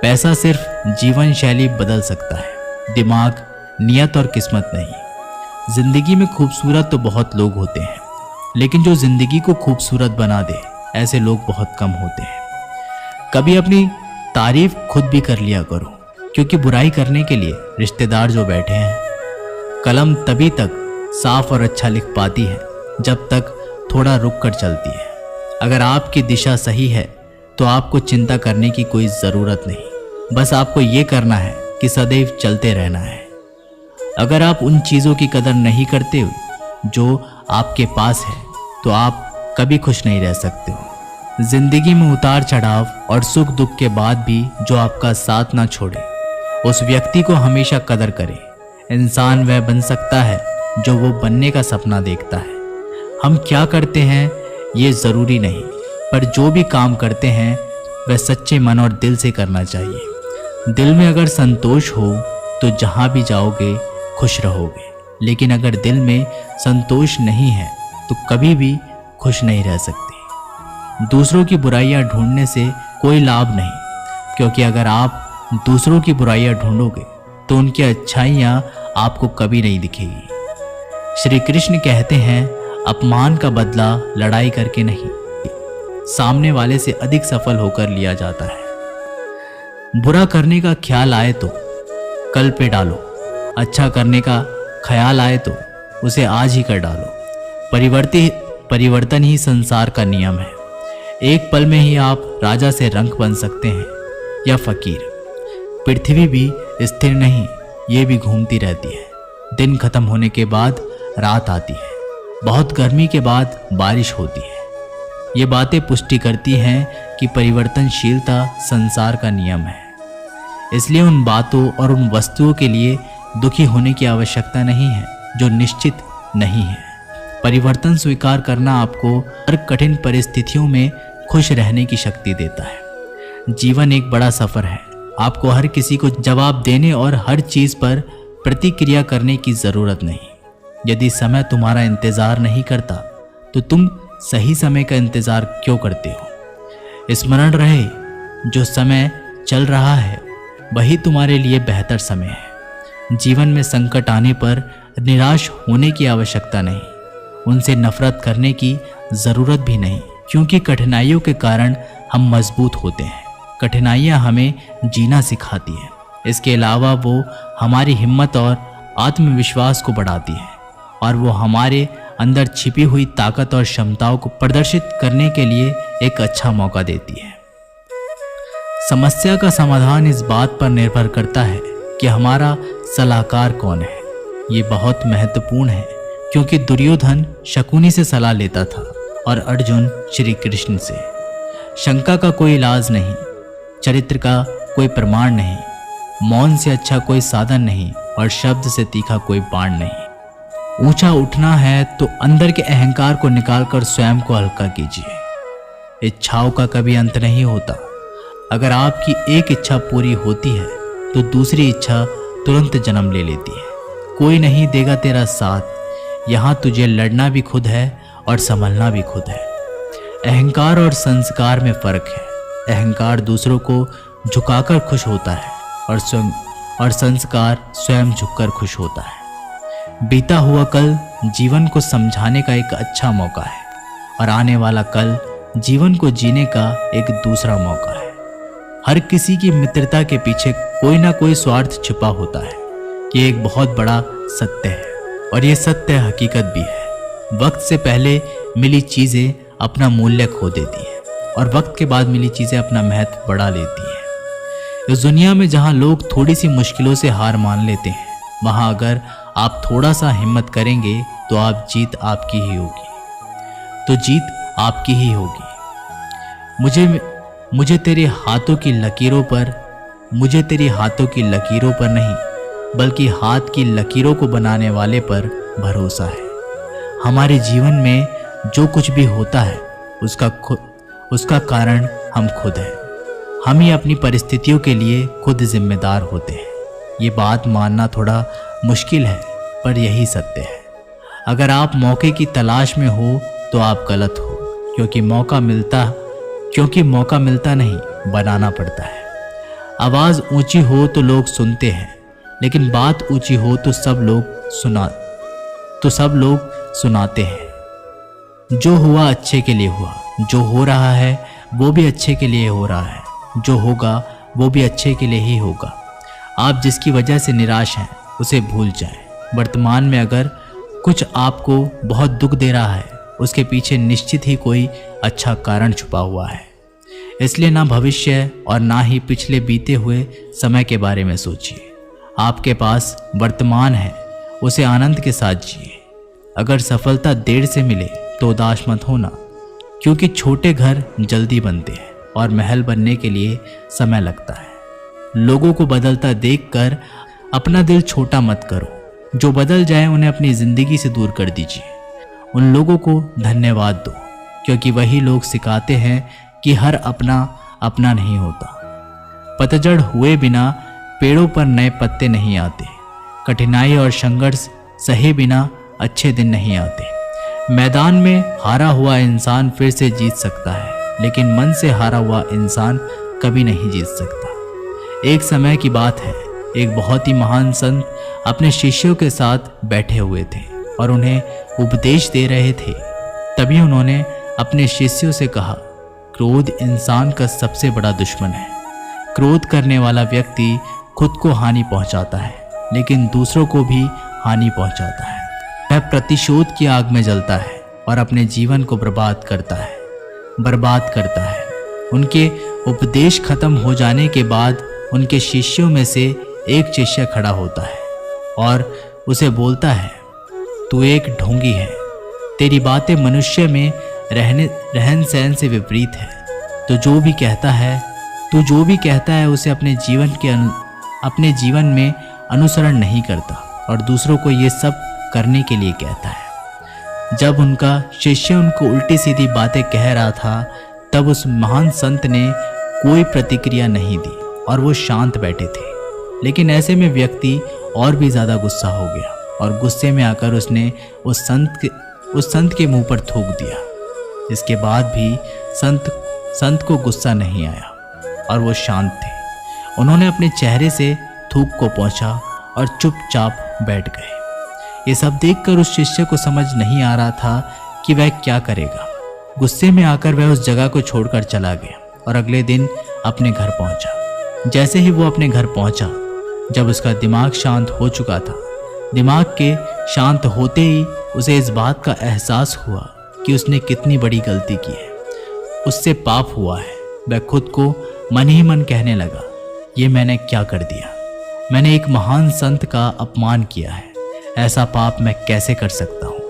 [SPEAKER 1] पैसा सिर्फ जीवन शैली बदल सकता है, दिमाग, नियत और किस्मत नहीं। जिंदगी में खूबसूरत तो बहुत लोग होते हैं, लेकिन जो जिंदगी को खूबसूरत बना दे ऐसे लोग बहुत कम होते हैं। कभी अपनी तारीफ खुद भी कर लिया करो, क्योंकि बुराई करने के लिए रिश्तेदार जो बैठे हैं। कलम तभी तक साफ और अच्छा लिख पाती है जब तक थोड़ा रुक कर चलती है। अगर आपकी दिशा सही है तो आपको चिंता करने की कोई ज़रूरत नहीं, बस आपको ये करना है कि सदैव चलते रहना है। अगर आप उन चीज़ों की कदर नहीं करते जो आपके पास है तो आप कभी खुश नहीं रह सकते हो। जिंदगी में उतार चढ़ाव और सुख दुख के बाद भी जो आपका साथ ना छोड़े, उस व्यक्ति को हमेशा कदर करें। इंसान वह बन सकता है जो वो बनने का सपना देखता है। हम क्या करते हैं ये ज़रूरी नहीं, पर जो भी काम करते हैं वह सच्चे मन और दिल से करना चाहिए। दिल में अगर संतोष हो तो जहाँ भी जाओगे खुश रहोगे, लेकिन अगर दिल में संतोष नहीं है तो कभी भी खुश नहीं रह सकते। दूसरों की बुराइयां ढूंढने से कोई लाभ नहीं, क्योंकि अगर आप दूसरों की बुराइयां ढूंढोगे तो उनकी अच्छाइयां आपको कभी नहीं दिखेगी। श्री कृष्ण कहते हैं, अपमान का बदला लड़ाई करके नहीं, सामने वाले से अधिक सफल होकर लिया जाता है। बुरा करने का ख्याल आए तो कल पे डालो, अच्छा करने का ख्याल आए तो उसे आज ही कर डालो। परिवर्तन ही संसार का नियम है। एक पल में ही आप राजा से रंक बन सकते हैं या फकीर। पृथ्वी भी स्थिर नहीं, ये भी घूमती रहती है। दिन खत्म होने के बाद रात आती है, बहुत गर्मी के बाद बारिश होती है। ये बातें पुष्टि करती हैं कि परिवर्तनशीलता संसार का नियम है। इसलिए उन बातों और उन वस्तुओं के लिए दुखी होने की आवश्यकता नहीं है जो निश्चित नहीं है। परिवर्तन स्वीकार करना आपको हर कठिन परिस्थितियों में खुश रहने की शक्ति देता है। जीवन एक बड़ा सफर है, आपको हर किसी को जवाब देने और हर चीज़ पर प्रतिक्रिया करने की ज़रूरत नहीं। यदि समय तुम्हारा इंतज़ार नहीं करता तो तुम सही समय का इंतज़ार क्यों करते हो। स्मरण रहे, जो समय चल रहा है वही तुम्हारे लिए बेहतर समय है। जीवन में संकट आने पर निराश होने की आवश्यकता नहीं, उनसे नफरत करने की ज़रूरत भी नहीं, क्योंकि कठिनाइयों के कारण हम मजबूत होते हैं। कठिनाइयाँ हमें जीना सिखाती हैं इसके अलावा वो हमारी हिम्मत और आत्मविश्वास को बढ़ाती है और वो हमारे अंदर छिपी हुई ताकत और क्षमताओं को प्रदर्शित करने के लिए एक अच्छा मौका देती है। समस्या का समाधान इस बात पर निर्भर करता है कि हमारा सलाहकार कौन है। ये बहुत महत्वपूर्ण है क्योंकि दुर्योधन शकुनी से सलाह लेता था और अर्जुन श्री कृष्ण से। शंका का कोई इलाज नहीं, चरित्र का कोई प्रमाण नहीं, मौन से अच्छा कोई साधन नहीं और शब्द से तीखा कोई बाण नहीं। ऊंचा उठना है तो अंदर के अहंकार को निकालकर स्वयं को हल्का कीजिए। इच्छाओं का कभी अंत नहीं होता। अगर आपकी एक इच्छा पूरी होती है तो दूसरी इच्छा तुरंत जन्म ले लेती है। कोई नहीं देगा तेरा साथ, यहाँ तुझे लड़ना भी खुद है और संभलना भी खुद है। अहंकार और संस्कार में फर्क है। अहंकार दूसरों को झुकाकर खुश होता है और संस्कार स्वयं झुककर खुश होता है। बीता हुआ कल जीवन को समझाने का एक अच्छा मौका है और आने वाला कल जीवन को जीने का एक दूसरा मौका है। हर किसी की मित्रता के पीछे कोई ना कोई स्वार्थ छिपा होता है। ये एक बहुत बड़ा सत्य है और ये सत्य हकीकत भी है। वक्त से पहले मिली चीज़ें अपना मूल्य खो देती है और वक्त के बाद मिली चीज़ें अपना महत्व बढ़ा लेती है। इस दुनिया में जहाँ लोग थोड़ी सी मुश्किलों से हार मान लेते हैं, वहाँ अगर आप थोड़ा सा हिम्मत करेंगे तो जीत आपकी ही होगी। तो जीत आपकी ही होगी। मुझे तेरे हाथों की लकीरों पर नहीं बल्कि हाथ की लकीरों को बनाने वाले पर भरोसा है। हमारे जीवन में जो कुछ भी होता है उसका कारण हम खुद हैं। हम ही अपनी परिस्थितियों के लिए खुद जिम्मेदार होते हैं। ये बात मानना थोड़ा मुश्किल है पर यही सत्य है। अगर आप मौके की तलाश में हो तो आप गलत हो, क्योंकि मौका मिलता नहीं, बनाना पड़ता है। आवाज़ ऊंची हो तो लोग सुनते हैं, लेकिन बात ऊंची हो तो सब लोग सुनाते हैं। जो हुआ अच्छे के लिए हुआ, जो हो रहा है वो भी अच्छे के लिए हो रहा है, जो होगा वो भी अच्छे के लिए ही होगा। आप जिसकी वजह से निराश हैं उसे भूल जाएं। वर्तमान में अगर कुछ आपको बहुत दुख दे रहा है, उसके पीछे निश्चित ही कोई अच्छा कारण छुपा हुआ है। इसलिए ना भविष्य और ना ही पिछले बीते हुए समय के बारे में सोचिए। आपके पास वर्तमान है, उसे आनंद के साथ जिए। अगर सफलता देर से मिले तो उदास मत होना, क्योंकि छोटे घर जल्दी बनते हैं और महल बनने के लिए समय लगता है। लोगों को बदलता देखकर अपना दिल छोटा मत करो। जो बदल जाए उन्हें अपनी जिंदगी से दूर कर दीजिए। उन लोगों को धन्यवाद दो, क्योंकि वही लोग सिखाते हैं कि हर अपना अपना नहीं होता। पतझड़ हुए बिना पेड़ों पर नए पत्ते नहीं आते। कठिनाई और संघर्ष सहे बिना अच्छे दिन नहीं आते। मैदान में हारा हुआ इंसान फिर से जीत सकता है, लेकिन मन से हारा हुआ इंसान कभी नहीं जीत सकता। एक समय की बात है, एक बहुत ही महान संत अपने शिष्यों के साथ बैठे हुए थे और उन्हें उपदेश दे रहे थे। तभी उन्होंने अपने शिष्यों से कहा, क्रोध इंसान का सबसे बड़ा दुश्मन है। क्रोध करने वाला व्यक्ति खुद को हानि पहुंचाता है, लेकिन दूसरों को भी हानि पहुंचाता है। वह प्रतिशोध की आग में जलता है और अपने जीवन को बर्बाद करता है। उनके उपदेश खत्म हो जाने के बाद उनके शिष्यों में से एक शिष्य खड़ा होता है और उसे बोलता है, तू एक ढोंगी है। तेरी बातें मनुष्य में रहन सहन से विपरीत है। तो जो भी कहता है उसे अपने जीवन में अनुसरण नहीं करता और दूसरों को ये सब करने के लिए कहता है। जब उनका शिष्य उनको उल्टी सीधी बातें कह रहा था, तब उस महान संत ने कोई प्रतिक्रिया नहीं दी और वो शांत बैठे थे। लेकिन ऐसे में व्यक्ति और भी ज़्यादा गुस्सा हो गया और गुस्से में आकर उसने उस संत के मुंह पर थूक दिया। इसके बाद भी संत को गुस्सा नहीं आया और वो शांत थे। उन्होंने अपने चेहरे से थूक को पोंछा और चुपचाप बैठ गए। ये सब देखकर उस शिष्य को समझ नहीं आ रहा था कि वह क्या करेगा। गुस्से में आकर वह उस जगह को छोड़कर चला गया और अगले दिन अपने घर पहुंचा। जैसे ही वो अपने घर पहुंचा जब उसका दिमाग शांत हो चुका था, दिमाग के शांत होते ही उसे इस बात का एहसास हुआ कि उसने कितनी बड़ी गलती की है, उससे पाप हुआ है। वह खुद को मन ही मन कहने लगा, ये मैंने क्या कर दिया, मैंने एक महान संत का अपमान किया है, ऐसा पाप मैं कैसे कर सकता हूँ,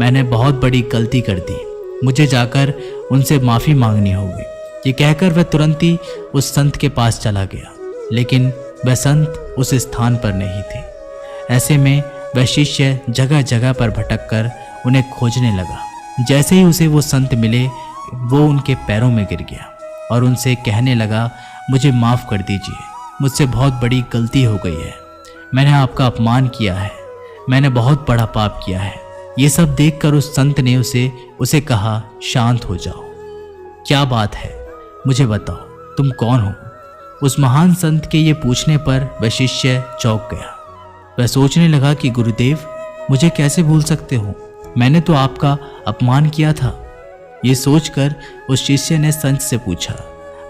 [SPEAKER 1] मैंने बहुत बड़ी गलती कर दी, मुझे जाकर उनसे माफ़ी मांगनी होगी। ये कहकर वह तुरंत ही उस संत के पास चला गया, लेकिन वह संत उस स्थान पर नहीं थे। ऐसे में वह शिष्य जगह जगह पर भटककर उन्हें खोजने लगा। जैसे ही उसे वो संत मिले, वो उनके पैरों में गिर गया और उनसे कहने लगा, मुझे माफ़ कर दीजिए, मुझसे बहुत बड़ी गलती हो गई है, मैंने आपका अपमान किया है, मैंने बहुत बड़ा पाप किया है। ये सब देखकर उस संत ने उसे कहा, शांत हो जाओ, क्या बात है, मुझे बताओ, तुम कौन हो? उस महान संत के ये पूछने पर वह शिष्य चौंक गया। वह सोचने लगा कि गुरुदेव, मुझे कैसे भूल सकते हो, मैंने तो आपका अपमान किया था। ये सोचकर उस शिष्य ने संत से पूछा,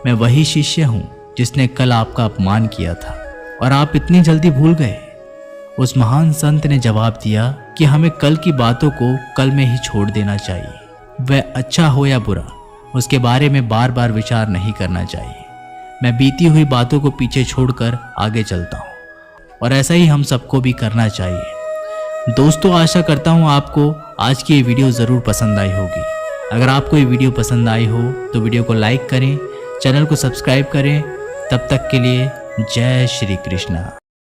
[SPEAKER 1] मैं वही शिष्य हूँ जिसने कल आपका अपमान किया था और आप इतनी जल्दी भूल गए? उस महान संत ने जवाब दिया कि हमें कल की बातों को कल में ही छोड़ देना चाहिए। वह अच्छा हो या बुरा, उसके बारे में बार बार विचार नहीं करना चाहिए। मैं बीती हुई बातों को पीछे छोड़कर आगे चलता हूँ और ऐसा ही हम सबको भी करना चाहिए। दोस्तों, आशा करता हूँ आपको आज की ये वीडियो ज़रूर पसंद आई होगी। अगर आपको ये वीडियो पसंद आई हो तो वीडियो को लाइक करें, चैनल को सब्सक्राइब करें। तब तक के लिए जय श्री कृष्णा।